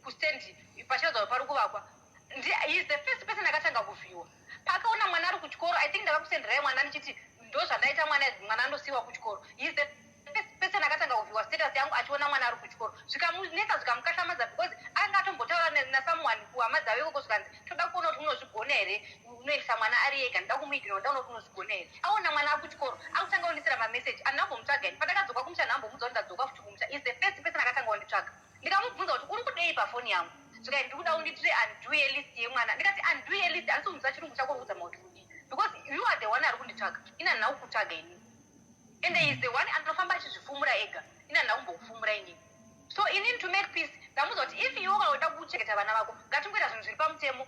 kustendi pachiradzwa pari kuvakwa he is the first person akatanga kuvhiyiwa pakaona mwana ari kuchikoro I think ndakakusenderai mwana ndichiti ndozvandaita mwana andosiyiwa kuchikoro. He is the first person akatanga kuvhiyiwa status yangu achiona mwana ari kuchikoro zvikamunetsa zvikamukashamadza because anga atombotaura nasomeone kuhama dzavo ikoko zvikanzi toda kuona kuti unozvigona here unoisa mwana ari ega ndida kumuigira ndoda kuona kuti unozvigona here. Aona mwana ari kuchikoro akutanga kundisira mameseji andinambomutsvaga ini pandakadzoka kumusha ndambomudza kuti ndadzoka futi kumusha is the first person akatanga kunditsvaga ndikamubvunza kuti uri kudei pafoni yangu zvika ndikuda unditire unduye list yemwana ndikati unduye list handisi kumudzva chirungu chako kuzama kuti kudii because you are the one ari kunditsvaga ina ndina kukutsvaga ini and he is the one anofamba achizvifumura ega ina ndina kumbokufumura inini. So you need to make peace. Ndamuza kuti if iwe ukaoda kuchengeta vana vako ngatingoita zvinhu zviri pamutemo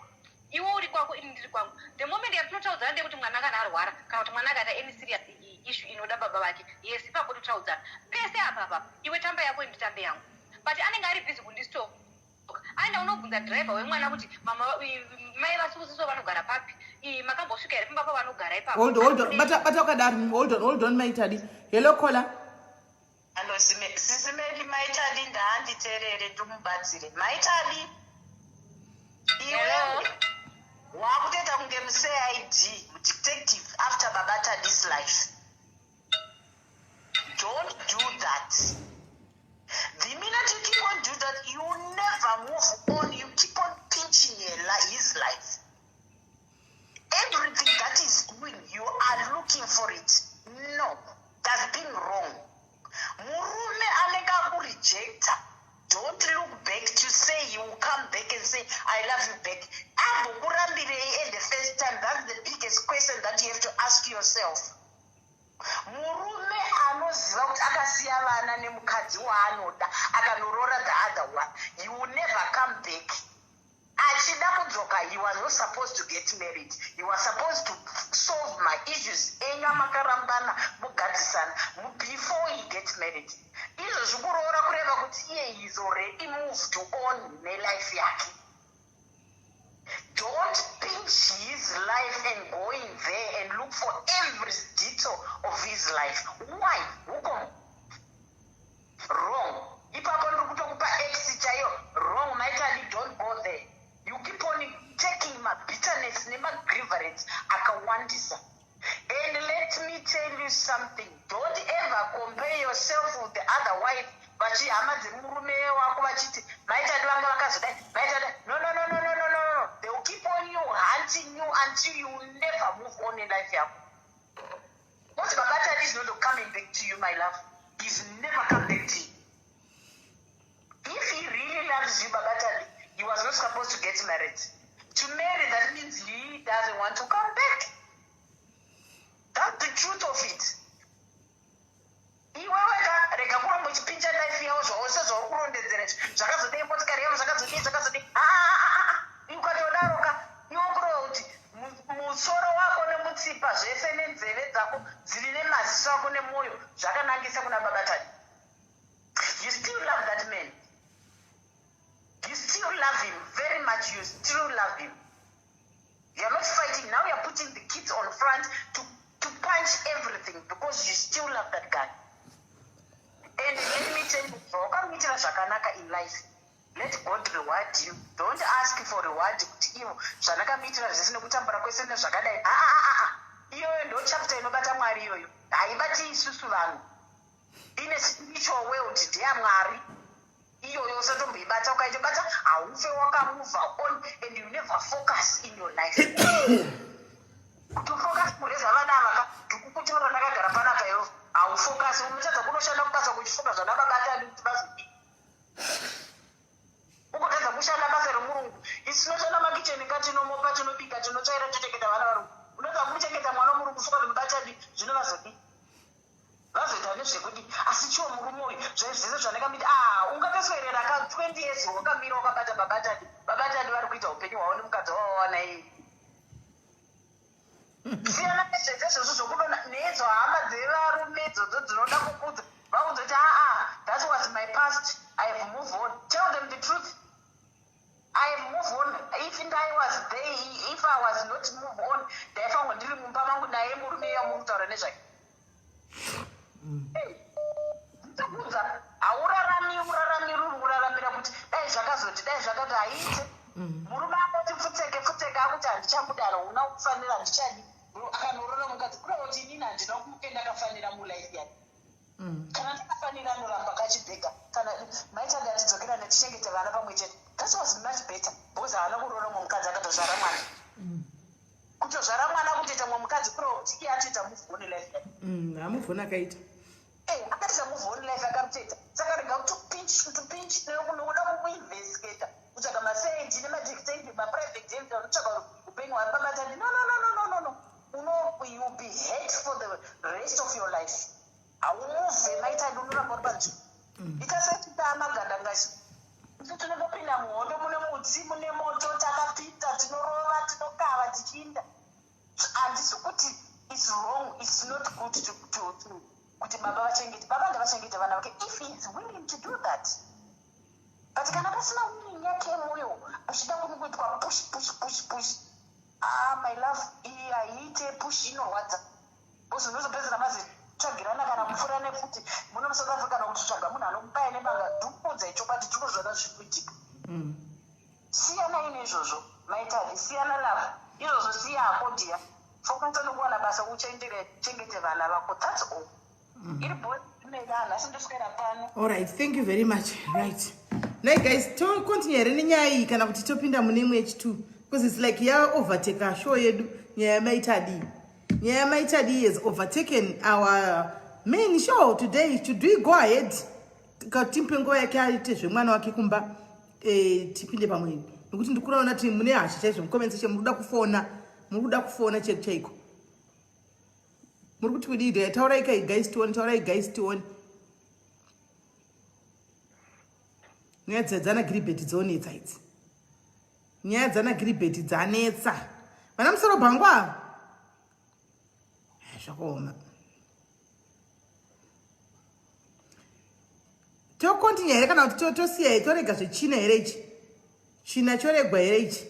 iwe uri kwako ini ndiri kwangu. The moment yatinotaudzana ndekuti mwana kana arwara kana kuti mwana akaita any serious issue inoda baba vake yes ipapo totaudzana pese apapa iwe tamba yako ini nditambe yangu but anenge ari busy kundistop aenda unobvunza driver wemwana kuti mama mai vasikusiso vanogara papi makambosvika here pamba pavanogara ipapo. Hold on bata wakadaro hold on maitadi hello caller. Hello SIS MELLY maitadi ndaanditerere ndumubatsire maitadi iwe Wakutoita kunge muCID, detective after Babata this life. Don't do that. The minute you keep on doing that, you never move on. You keep on pinching his life. Everything that is doing, you are looking for it. No, that's been wrong. Murume aneka kurejecta. Don't look back to say you will come back and say, I love you back. And the first time, that's the biggest question that you have to ask yourself. Murume anoziva kuti akasiya vana nemukadzi waanoda akanorora the other one, you will never come back. Achida kudzoka, he was not supposed to get married. He was supposed to solve my issues enga makarambana mugadzisana before he gets married. Izvo zvikuroora kureva kuti iye he is already moved on nelife yake. Don't pinch his life and go in there and look for every detail of his life. Why? Wrong. Ipapo ndikutokupa X chayo. Wrong, my child, don't go there. You keep on taking my bitterness, my grievance, akawandisa. And let me tell you something. Don't ever compare yourself with the other wife. But she no. They will keep on you, hunting you until you will never move on in life. What Babata is not coming back to you, my love. He's never come back to you. If he really loves you, Babata, he was not supposed to get married. To marry, that means he doesn't want to come back. That's the truth of it. Musoro wako nemutsipa zvese nenzeve dzako dziri nemaziso ako nemwoyo zvakanangisa kuna Babatani. You still love that man. You still love him very much. You still love him. You are not fighting. Now you are putting the kids on front to punch everything because you still love that guy. And let me tell you, in life, let God reward you. Don't ask for reward. Chapter inobata Mwari yoyo. Haibati isusu vanhu. In a spiritual world, dear Mwari. You usatomboibata ukaitobata haufe wakamove on and you never focus in your life. Kutofocus mureza vana vaka ndikukutora ndakagara panapa yo haufocus unotadza kunoshanda kubasa kuchifunga zvana Babata kuti bazodi. Ukotadza kushanda basa remurungu. Isinoshanda makicheni katinomopa tinobika tinotsvaira tochengeta vana varungu. Unotadza kumuchengeta mwana murungu fuka nemubatani zvino vazodi. Vazoita nezvekuti asi chiwo murume uyu zvezvese zvandakamita ungatoswerera ka 20 years wakamira wakabata Babatani vari kuita upenyu hwavo nemukadzi wavo wawana iye. Siyana nezvezvezvo zvokuva nedzo hama dzevarume idzodzo dzinoda kukudza vaudza kuti that was my past, I have moved on. Tell them the truth. I have moved on. If I was there, if I was not moved on, ndaifanwa ndiri mumba mangu naye murume iya murutaura nezvake. Ndakudza haurarami ruraramira kuti dai zvakazoti dai zvakati haite. Murume akati pfutseke akuti handichamudana una kufanira handichadi. Akanorora mukadzi kura kuti inini handina kumuke ndakafanira mulife yake. Kana ndakafanira anoramba kachibheka. Kana maita ndatidzokera netichengete vana pamwe chete. That was much better. Because haana kurora mukadzi akatozvara mwana. Kutozvara mwana kutoita mukadzi kura kuti iye atoita move on life yake. Hamuvhona akaita. Akaita move on life akamuteta. Saka rega kutopinch nokuda kumuinvestigata. Kutsvaga masendi nemadictate maprivate jet anotsvaga upenyu hwaBabatani. No. You will be hate for the rest of your life. Haumuvhe maita unoramba uri panzvimbo. Ikasati amagandangasi. Tinotopinda muhondo mune mutsi mune moto takapita tinorova tinokava tichiinda. Handisi kuti it's wrong, it's not good to kuti baba ndavachengete vana vake if he is willing to do that. But kana pasina willing yake mwoyo achida kungoitwa push. My love, haiite push inorwadza. Bosi unozopedzera mazi tsvagirana kana mupfura nefuti muno muSouth Africa nokutsvaga munhu anokupaye nebanga ndikudza ichobati ndinozvada zvikuitika. Siyana ine izvozvo. maita siyana lava izvozvo siyako ndiya fokwanisa nokuwana basa uchengete vana vako. That's all. Iri boy nedana asi ndoswera pano. All right, thank you very much. Right. Now guys, to continue nenyaya iyi kana kuti topinda mune imwe yechi2 because it's like ya overtake show yedu nyaya maitadi. Nyaya maitadi has overtaken our main show today. Should we go ahead? Katimpe nguva yake aite zvemwana wake kumba tipinde pamwe. Nokuti ndikuona kuti mune hasha chaizvo mucomments muri kuda kufona chaiko. Muri kuti kudii taurai kai guys tione. Nyaya dzana gribeti dzonetsa idzi. Nyaya dzana gribeti dzanetsa. Vana musoro bhangwa. Zvakaoma. Tokontinua here kana kuti tosiya here torega zvechina here ichi. China choregwa here ichi.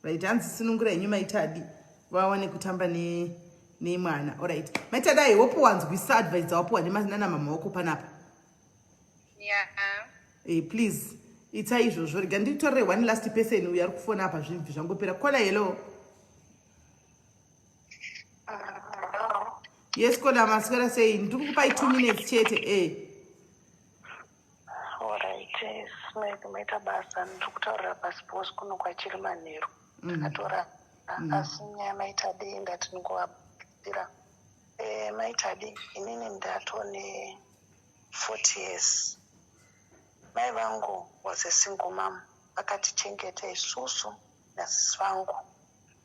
Right, hanzi sinungura henyu maitadi vawane kutamba nemwana. All right. Maitadi I hope wanzwisa advice wapuwa nana mama wako panapa. Yeah. Please. Ita izvozvo rega nditorere one last person uyo ari kufona apa zvinhu zvangopera. Kola hello. Yes, kola maswera say ndiri kukupai 2 minutes chete. Alright, maita basa ndiri kutaurira pasipos kuno kwachiri manheru. Ndakatora asi nyaya maitadi ndati ndingovabvira. Maitadi inini ndatone 40 years. Mai vangu was a single mom. Vakatichengeta isusu nasisi vangu.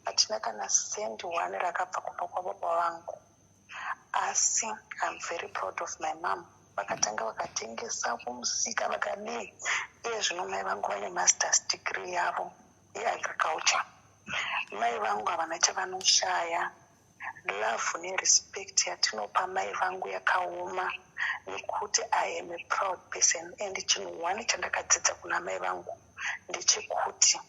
Hatina kana sendi one rakabva kubva kwababa vangu. Asi I'm very proud of my mom. Vakatanga vakatengesa kumusika vakadii. Iye zvino mai vangu vane master's degree yavo yeagriculture. Mai vangu havana chavanoshaya. Love nerespect yatinopa mai vangu yakaoma nekuti I am a proud person. And chinhu one chandakadzidza kuna mai vangu ndechekuti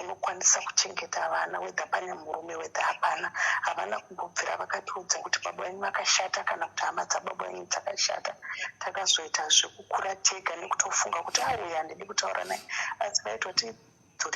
unokwanisa kuchengeta vana whether pane murume whether hapana. Havana kumbobvira vakatiudza kuti baba venyu vakashata kana kuti hama dzababa venyu dzakashata. Takazoita zvekukura tega nekutofunga kuti uyu handidi kutaura naye. Asi vaitoti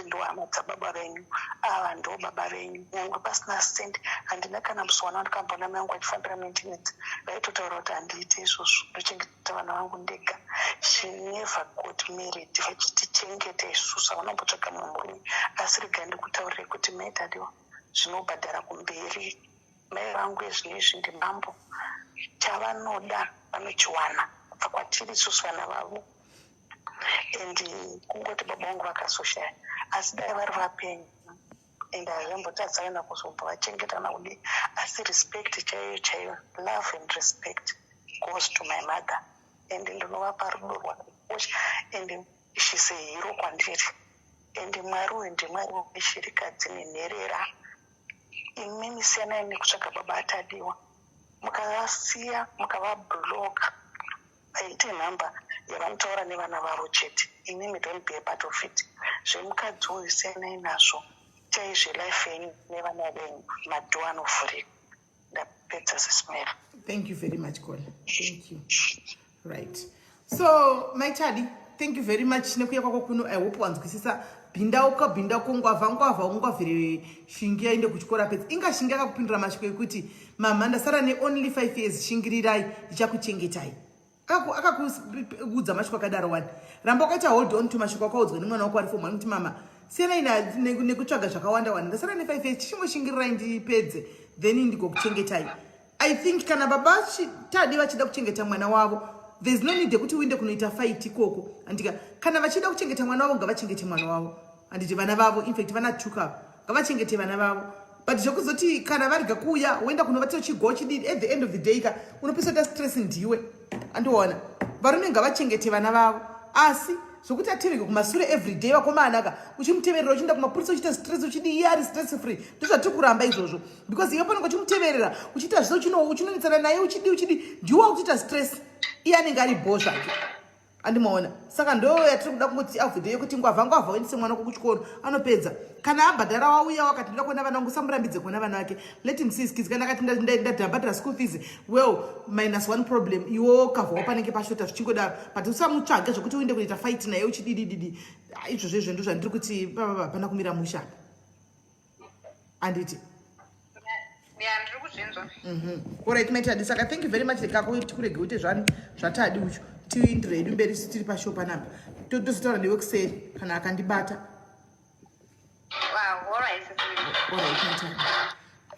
ndo hama dzababa venyu, ava ndo baba venyu. Nyangwe pasina sendi handina kana muswana wandikambona mai vangu achifambira maintenance. Vaitotaura kuti handiite izvozvo, ndochengeta vana vangu ndega. She never got married. Vachitichengeta isusu vanombotsvaga murume. Asi rega ndikutaurire kuti maitadiwa zvinobhadhara kumberi. Mai vangu ezvinezvi ndimambo. Chavanoda vanochiwana kubva kwatiri isusu vana vavo. And kungoti baba vangu vakasoshaya. Asi dai vari vapenyu. And hazvambotadzana kuzobva vachengetana kudii. Asi respect chaiyo, love and respect goes to my mother. And ndinovapa rudo rwakakosha. And she's a hero kwandiri. And Mwari uyu ndiMwari weshirikadzi nenherera. Imini siyanai nekutsvaga baba atadiwa. Mukavasiya, mukavabhloka. Vaite nhamba yavanotaura nevana vavo chete. Inini don't be a part of it. Zvemukadzi uyu siyanai nazvo. Chaizve life yenyu nevana venyu madhoo anovhurika. Ndapedza SIS MELLY. Thank you very much, Kola. Thank you. Right. So, Maitadi, thank you very much. Nekuya kwako kuno, I hope wanzwisisa. Bindauka ungavhire shingi yainde kuchikora pedzi. Inga shingi yakakupindura mashoko ekuti mama ndasara only 5 years shingirirai ndichakuchengetai. Akakuudza mashoko akadaro wani. Ramba wakaita hold on to mashoko akaudzwa nemwana wako ari for kuti mama siyanai nekutsvaga zvakawanda wani. Ndasara 5 years tichimboshingirirai ndipedze then ndikokuchengetai. I think kana baba Tadi vachida kuchengeta mwana wavo, there's no need yekuti uinde kunoita fight ikoko. Andika kana vachida kuchengeta mwana wavo ngavachengete mwana wavo. Anditi vana vavo in fact vana tuka ngavachengete vana vavo. But zvokuzoti kana varga kuuya uenda kunovatira chigo chidii at the end of the day ka unopisa stress ndiwe. Andoona varume ngavachengete vana vavo. Asi zvokuti ateveke kumasure every day wakomana ka uchimuteverera uchienda kumapurisa uchiita stress uchidii iye ari stress free. Ndozvatikuramba izvozvo because iwe panenge uchimuteverera uchiita zvino uchinonetsana naye uchidii ndiwe wakuchiita stress. Iye anenge ari bho zvake. andimaona saka ndo yatiri kuda kuti avhidho yekuti ngwavha waendese mwana kuchikoro anopedza kana abhadhara wauya wakati ndoda kuona vana vangu samurambidze kuona vana vake let him see his kids kana akati ndabhadhara school fees well -1 problem iwo kavhawo panenge pashota zvichingodaro but usamutsvage zvokuti uinde kuita fight naye uchididididi izvozvo ndo zvandiri kuti pana kumira musha anditi ndiri kuzvinzwa alright maitadi saka thank you very much lekako tikurege kuti zvatadi ucho tiindire hedu mberi tiri pashopa napa tozotaura newe kuseri kana akandibata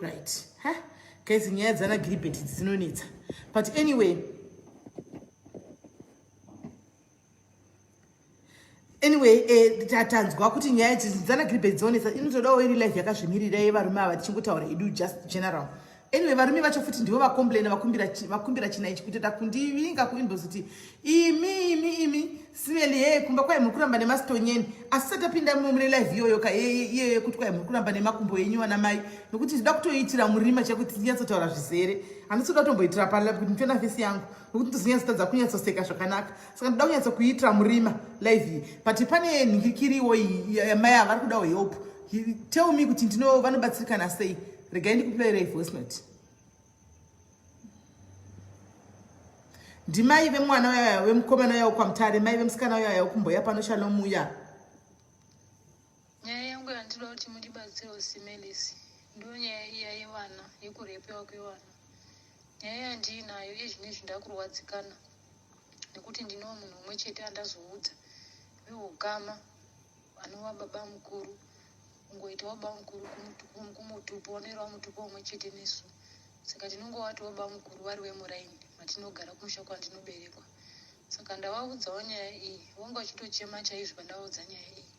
right guys nyaya dzana gribet dzinonetsa but anyway tatanzwa kuti nyaya dzana gribet dzonetsa inotodawo iri life yakazvimirira yevarume ava tichingotaura hedu just general anyway varume vacho futi ndivo vakomplaina vakumbira china ichi kutoda kundivinga kuinbositi imi Smelly ye kumba kwa muri kuramba nemasitonyeni asi satapinda mune live iyoyo iyoyo kuti kwa muri kuramba nemakumbo yenyu wana mai nokuti ndida kutoitira murima chakuti ndinyatsotaura zvizere handisi kutomboitira palive kuti ndichona fesi yangu nokuti ndozvinyatsotadza kunyatsoseka zvakanaka saka ndida kunyatsokuitira murima live iyi but pane nhingikiriwo yamai ava vari kudawo help tell me kuti vanobatsirikana sei regai ndikuplayira voice note ndimai vemwana uyaya wemukomana uyaya kwamutare mai vemusikana uyaya wekumboya pano Shalom uya nyaya yangu yandinoda kuti mundibatsirewo Smelly ndo nyaya iya yevana yekurepewa kwevana nyaya yandinayo yezvinezvi ndakurwadzikana nekuti ndinowa munhu umwe chete andazoudza veukama anova baba mukuru ungoita baba mukuru kumutupo onerawo mutupo umwe chete nesu saka tinongowati baba mukuru vari wemuraini matinogara kumusha kwandinoberekwa saka ndavaudzawo nyaya iyi wanga uchitochema chaizvo pandavaudza nyaya iyi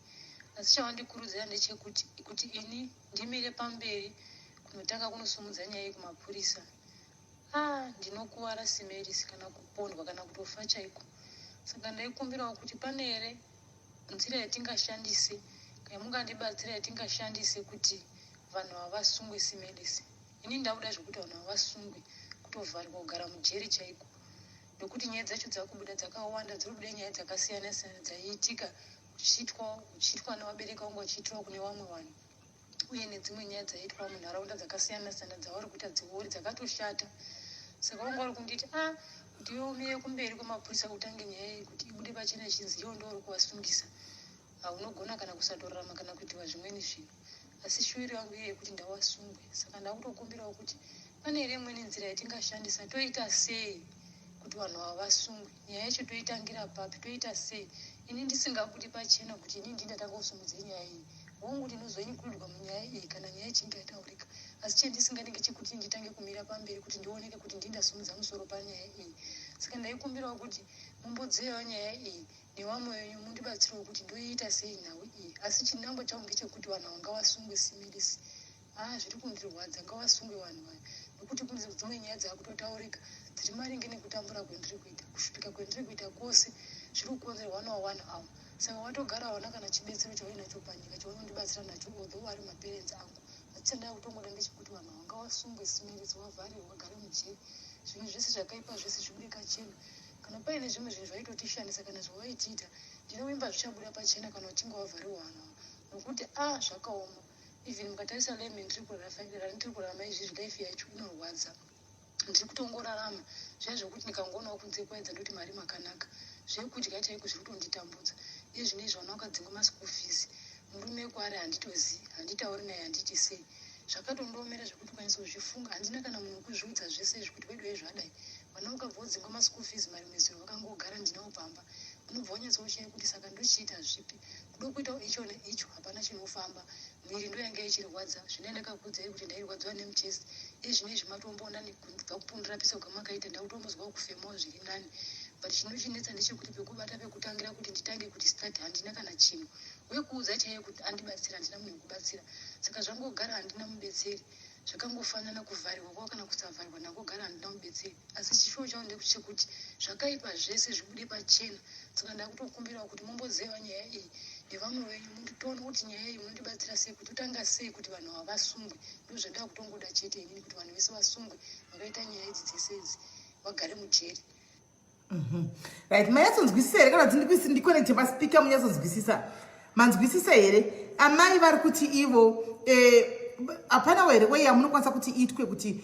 asi chavandikurudzira ndechekuti ini ndimire pamberi kunotanga kunosumudza nyaya iyi kumapurisa ndinokuwara Smelly kana kupondwa kana kutofa chaiko saka ndaikumbirawo kuti pane here nzira yatingashandise kai mungandibatsira yatingashandise kuti vanhu havasungwe Smelly ini ndauda zvokuti vanhu havasungwe kutovharwa kugara mujeri chaiko nokuti nyaya dzacho dzakubuda dzakawanda dziribuda nyaya dzakasiyana siyana dzaiitika uchitwa nevabereki vangu vachiitirawo kune vamwe vanhu uye nedzimwe nyaya dzaiitwa munharaunda dzakasiyana siyana dzavari kuita dziori dzakatoshata saka vanga vari kunditi kuti iwe umire kumberi kwemapurisa kutange nyaya iyi kuti ibude pachena chinzi iwo ndo uri kuvasungisa unogona kana kusatorarama kana kuitiwa zvimweni zvinhu asi shuwiro yangu iye yekuti ndawasungwe saka ndakutokumbirawo kuti pane here imweni nzira yatingashandisa toita sei kuti vanhu havasungwe nyaya yacho toitangira papi toita sei ini ndisingabudi pachena kuti ini ndatanga kusumudza nyaya iyi hongu ndinozoinkludirwa munyaya iyi kana nyaya ichinge yataurika asi chendisingadi ngechekuti nditange kumira pamberi kuti ndioneke kuti ndindasumudza musoro panyaya iyi saka ndaikumbirawo kuti mumbodzeyawo nyaya iyi nevamwe venyu mundibatsirawo kuti ndoiita sei nhau iyi asi chinangwa changu ngechekuti vanhu vanga vasungwe Smelly zviri kundirwadza ngavasungwe vanhu vaya nokuti kune dzimwe nyaya dzakutotaurika dziri maringe nekutambura kwendiri kuita kusvika kwendiri kuita kwose zviri kukonzerwa navanhu avo saka watogara wana kana chibetsero chauinacho panyika chaunondibatsira nacho although vari maparents angu asi chandaya kutongoda ndechekuti vanhu vanga vasungwe Smelly vavharirwa vagare mujeri zvinhu zvese zvakaipa zvese zvibude kachena kana paine zvimwe zvinhu zvaitotishandisa kana zvavaitiita ndinovimba zvichabuda pachena kana uchinge wavhariwa vanhu ava nokuti zvakaoma even mukatarisa leme ndiri kurarama izvizvi life yacho inorwadza ndiri kutongorarama zviya zvokuti ndikangoonawo kunze kwaedza ndoti mari makanaka zvekudya chaiko zviri kutonditambudza iye zvinezvi vana vakadzingwa maschool fees murume kwaari handitozivi handitauri naye handiti sei zvakatondoomera zvekuti ukwanisa kuzvifunga handina kana munhu wekuzviudza zvese zvekuti wedu zvadai vana ukabva wodzingwa maschool fees mari mezero vakangogara ndinawo pamba unobva wanyatsoushayi kuti saka ndochiita zvipi kudo kuitawo icho neicho hapana chinofamba mwiri ndo yanga ichirwadza zvine ndakakuudzai kuti ndairwadziwa nemuchesi izvinezvi matomboona kubva kupundura pese kwamakaita ndakutombozwawo kufemawo zviri nani but chinochinetsa ndechekuti pekubata pekutangira kuti nditange kuti start handina kana chinhu wekuudza chaiye kuti andibatsira handina munhu wekubatsira saka zvangogara handina mubetseri zvakangofanana kuvharirwa kwavo kana kusavharirwa nangogara handina mubetseri asi chishuwo chavo ndechekuti zvakaipa zvese zvibude pachena saka ndakutokumbirawo kuti mumbozewa nyaya iyi nevamwe venyu munditoona kuti nyaya iyi munondibatsira sei kuti utanga sei kuti vanhu havasungwe ndo zvandakutongoda chete inini kuti vanhu vese vasungwe vakaita nyaya idzi dzese idzi vagare mujeri Right, mayatsonzwisisa here kana kuti ndikonekte paspeaker munyatsonzwisisa. Manzwisisa here amai vari kuti ivo hapana here weya munokwanisa kuti itwe kuti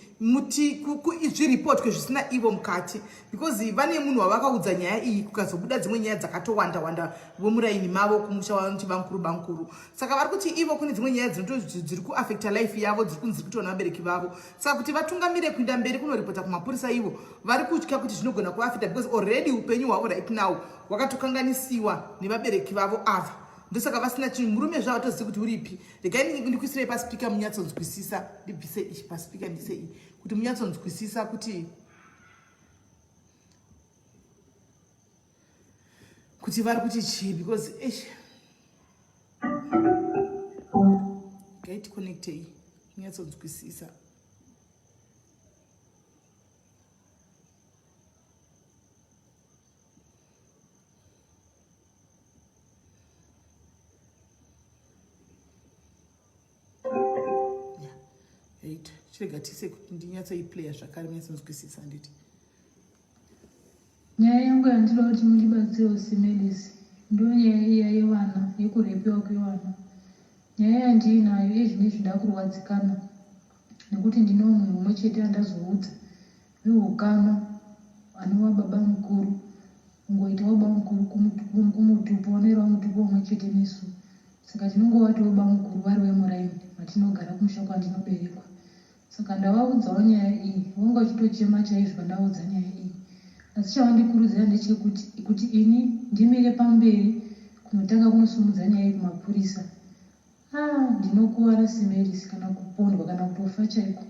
zviripotwe zvisina ivo mukati because vane munhu wavakaudza nyaya iyi kukazobuda dzimwe nyaya dzakatowanda vomuraini mavo kumusha vanoti bankuru. Saka vari kuti ivo kune dzimwe nyaya dziri kuaffecta life yavo dziri kunzi kutona vabereki vavo. Saka kuti vatungamire kuenda mberi kunoripota kumapurisa ivo vari kutya kuti zvinogona kuaffecta because already upenyu hwavo right now hwakatokanganisiwa nevabereki vavo ava. Ndosaka vasina chinhu murume zvavo tozivi kuti uripi. Regai ndikuisirei paspeaker munyatsonzwisisa ndibvise ichi paspeaker ndise iyi kuti munyatsonzwisisa kuti vari kuti chii because regai tikonectei munyatsonzwisisa. Chirega tise kuti ndinyatsoiplaya zvakare munyatsonzwisisa nditi. Nyaya yangu yandinoda kuti mundibatsirewo SIS ndo nyaya iya yevana yekurepiwa kwevana. Nyaya yandinayo izvinezvi ndakurwadzikana nekuti ndino munhu mumwe chete andazoudza veukama anowa baba mukuru ungoita baba mukuru kumutupo onerawo mutupo umwe chete nesu. Saka tinongowatiwo baba mukuru vari vemuraini matinogara kumusha kwandinoberekwa. Saka ndavaudzawo nyaya iyi vonga uchitochema chaizvo ndaudza nyaya iyi. Asi chavandikurudzira ndechekuti ini ndimire pamberi kunotanga kunosumudza nyaya iyi kumapurisa. Ndinokuwara SIS kana kupondwa kana kutofa chaiko.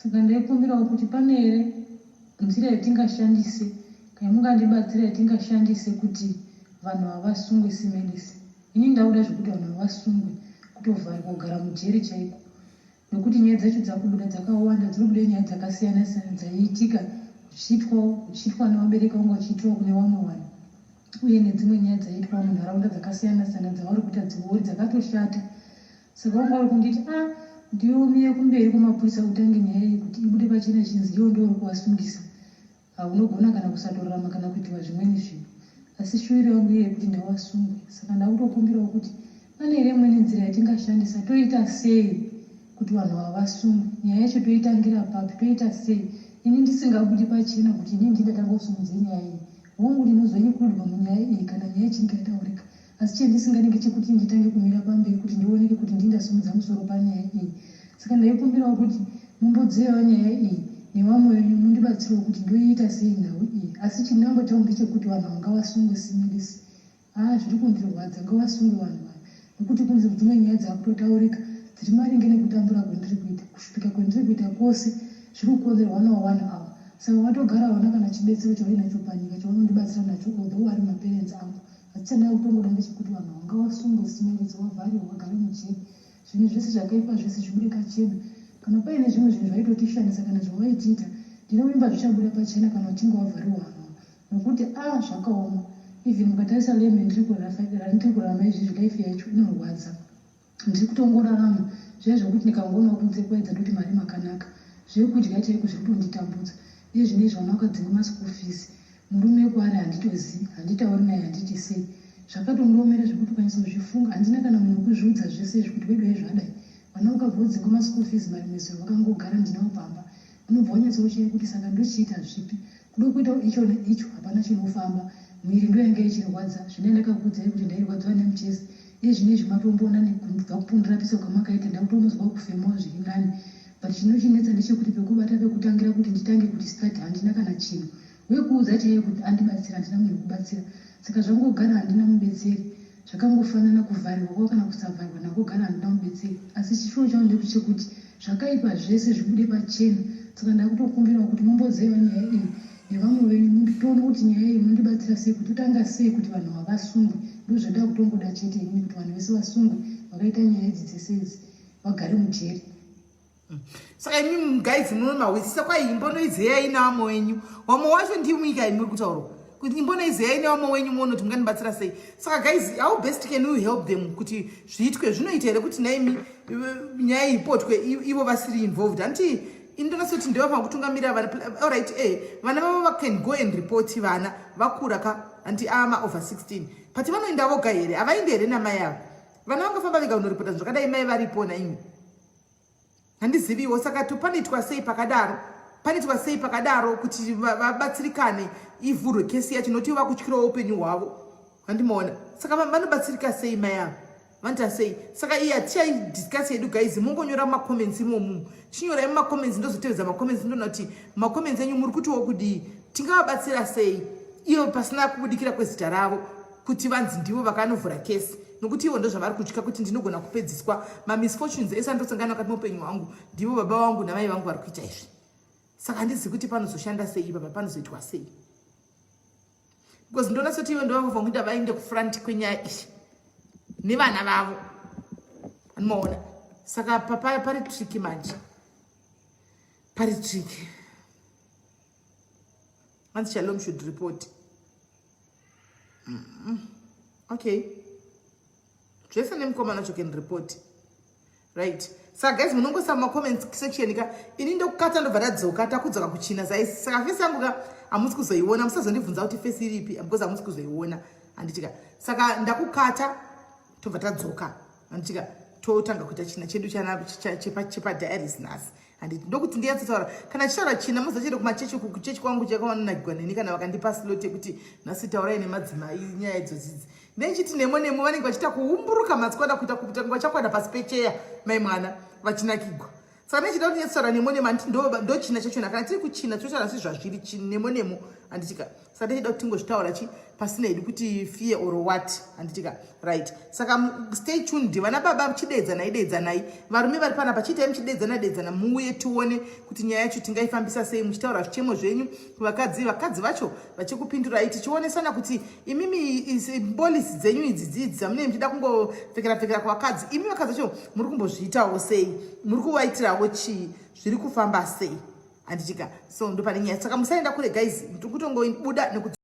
Saka ndaikumbirawo kuti pane here nzira yatingashandise kana mungandibatsira yatingashandise kuti vanhu havasungwe SIS. Ini ndauda zvekuti vanhu havasungwe kutovharwa kugara mujeri chaiko. Nokuti nyaya dzacho dzakubuda dzakawanda dzinobuda nyaya dzakasiyana siyana dzaiitika kuchitwa nevabereki vangu vachiitwa kune vamwe vanhu uye nedzimwe nyaya dzaiitwa munharaunda dzakasiyana siyana dzavari kuita dziori dzakatoshata. Saka vanga vari kunditi ndiumire kumberi kwamapurisa utange nyaya iyi kuti ibude pachena chinzi iwo ndo uri kuvasungisa. Unogona kana kusatorarama kana kuitiwa zvimweni zvinhu. Asi shuwiro yangu iye kuti ndavasungwe. Saka ndakutokumbirawo kuti pane here imweni nzira yatingashandisa toita sei kuti vanhu havasungwe. Nyaya yacho toitangira papi toita sei. Ini ndisingabudi pachena kuti ini ndindatanga kusumudza nyaya iyi hongu ndinozonikurirwa munyaya iyi kana nyaya ichinge yataurika. Asi chendisinganenge chekuti nditange kumira pamberi kuti ndioneke kuti ndindasumudza musoro panyaya iyi. Saka ndaikumbirawo kuti mumbodziyawo nyaya iyi nevamwe venyu mundibatsirewo kuti ndoiita sei nhau iyi. Asi chinambotawo ndechekuti vanhu vangavasungwe SIS. Zviri kundirwadza ngavasungwe vanhu vaya nekuti kunzi dzimwe nyaya dzakutotaurika dziri maringe nekutambura kwendiri kuita kusvika kwendiri kuita kwose zviri kukonzerwa nawo vanhu ava. Saka watogara wana kana chibetsero chainacho panyika chaunondibatsira nacho although vari maparents angu. Asi chandai kutongoda ndechekuti vanhu vangavasungwe SIS vavhariwe vagare mujeri. Zvinhu zvese zvakaipa zvese zvibude pachena. Kana paine zvimwe zvinhu zvaitotishandisa kana zvavaitiita ndinovimba zvichabuda pachena kana uchinge wavhariwa vanhu nokuti zvakaoma. Even mukatarisa leme ndiri kurarama izvizvi life yacho inorwadza. Ndiri kutongorarama zviya zvokuti ndikangoona kunze kwaedza toti mari makanaka zvekudya chaiko zviri kutonditambudza. Iye zvinezvi vana vakadzinga maschool fees murume kwaari handitozivi handitauri naye handiti sei. Zvakatondiomera zvekuti ukanyasa kuzvifunga handina kana munhu wekuzviudza zvese izvi kuti vedu zvaidai. Vana vakabva vodzinga maschool fees mari mesero vakangogara ndinawo pamba. Unobva wanyatsocheye kuti saka ndochiita zvipi kudo kuita icho neicho hapana chinofamba. Mwiri ndo yanga ichirwadza zvine ndakakuudzai kuti ndairwadziwa nemuchezi. Iye zvinezvi matomboona nekubva kupundura piso kwamakaita ndakutombozwa kufemawo zviri nani. But chinochinetsa ndechekuti pekubata pekutangira kuti nditange kuti start handina kana chinhu. Wekuudza chaiye kuti andibatsira handina munhu wekubatsira. Saka zvangogara handina mubetseri. Zvakangofanana kuvharirwa kwavo kana kusavharirwa nakogara handina mubetseri. Asi chishuwo changu ndechekuti zvakaipa zvese zvibude pachena. Saka ndakutokumbirawo kuti mumboziva nyaya iyi nevamwe venyu toona kuti nyaya iyi mundibatsira sei kuti utanga sei kuti vanhu havasungwe. Ndozvada kutongoda chete ini kuti vanhu vese vasungwe vakaita nyaya idzi dzese idzi vagare mujeri. Saka imi guys munomahwisisa kwai imbonoizeyai nevamwe wenyu. Wamwe wacho ndimwika imi muri kutaura kuti imbonoizeyai nevamwe wenyu muone kuti munganibatsira sei. Saka guys how best can you help them kuti zviitwe zvinoita here kuti naimi nyaya ipotwe ivo vasiri involved. Handiti indonasoti ndiva pakutungamirira vana. Alright, vana vavo can go and report vana vakura ka anti ama over 16. Pati vanoenda voga here, havaindi here namai avo. Vana vangafamba vega kunoripota zvakadai mai varipo naimi. Handiziviwo, saka panoitwa sei pakadaro kuti vabatsirikane ivhurwe kesi yacho noti vakutyirawo upenyu hwavo. Handimaona. Saka vanobatsirika sei mai avo? Vanta sei? Saka iya tichaidiscuss yedu guys, mungonyora macomments imomu. Chinyorai macomments ndozotevedzera macomments ndonoti macomments enyu muri kutiwo kudii? Tingavabatsira sei? Iyo pasina kubudikira kwezita ravo kuti vanzi ndivo vakanovhura kesi. Nokuti ivo ndozvavari kutya kuti ndinogona kupedziswa misfortunes ese andosangana mukati muupenyu hwangu ndivo baba vangu namai vangu vari kuita izvi. Saka handizivi kuti panozoshanda sei ipapa, panozoitwa sei. Because ndona soti ivo ndovangobva kuita vainde kufront kwenyaya iyi nevana vavo. Anomaona. Saka pari tricky manje. Pari tricky. Once Shalom should report. Okay. Dress and come on, you can report. Right. So guys, munongosa ma comments section ka inindo kukata ndo varadzoka takudzoka kuchina saka face yangu ka amusi kuzoiona musazondibvunza kuti face iripi because amusi kuzoiona anditika saka ndakukata tobva tadzoka anditika totanga kuita china chedu chana chepadiaries nasi anditi ndokuti ndiyatsaura kana chitaura china muzochede kuchechi kwangu chakawanonagwa neni kana vakandipa slot yekuti nhasi taurai nemadzimai nyaya idzozidzi nechiti nemo vanenge vachita kuumburuka matskwada kuita kupita nguva chakwada pasi pecheya mai mwana vachinakigwa. Saka nechida kuti nyatsaura nemo anditi ndo china chachona kana tiri kuchina totaura sezvazviri nemo anditika saka ndechida kuti tingozvitaura pasina hedu kuti fear or what anditika right. Saka stay tuned, vana baba chidedzanai varume vari panapa chiitai muchidedzana muuye tione kuti nyaya yacho tingaifambisa sei muchitaura zvichemo zvenyu kuvakadzi vacho vachikupindurai tichionesana kuti imimi polisi dzenyu idzi dzamunenge muchida kungopfekera kuvakadzi imi vakadzi vacho muri kumbozviitawo sei, muri kuvaitirawo chii, zviri kufamba sei anditika. So ndo pane nyaya. Saka musaenda kure guys, tiri kutongobuda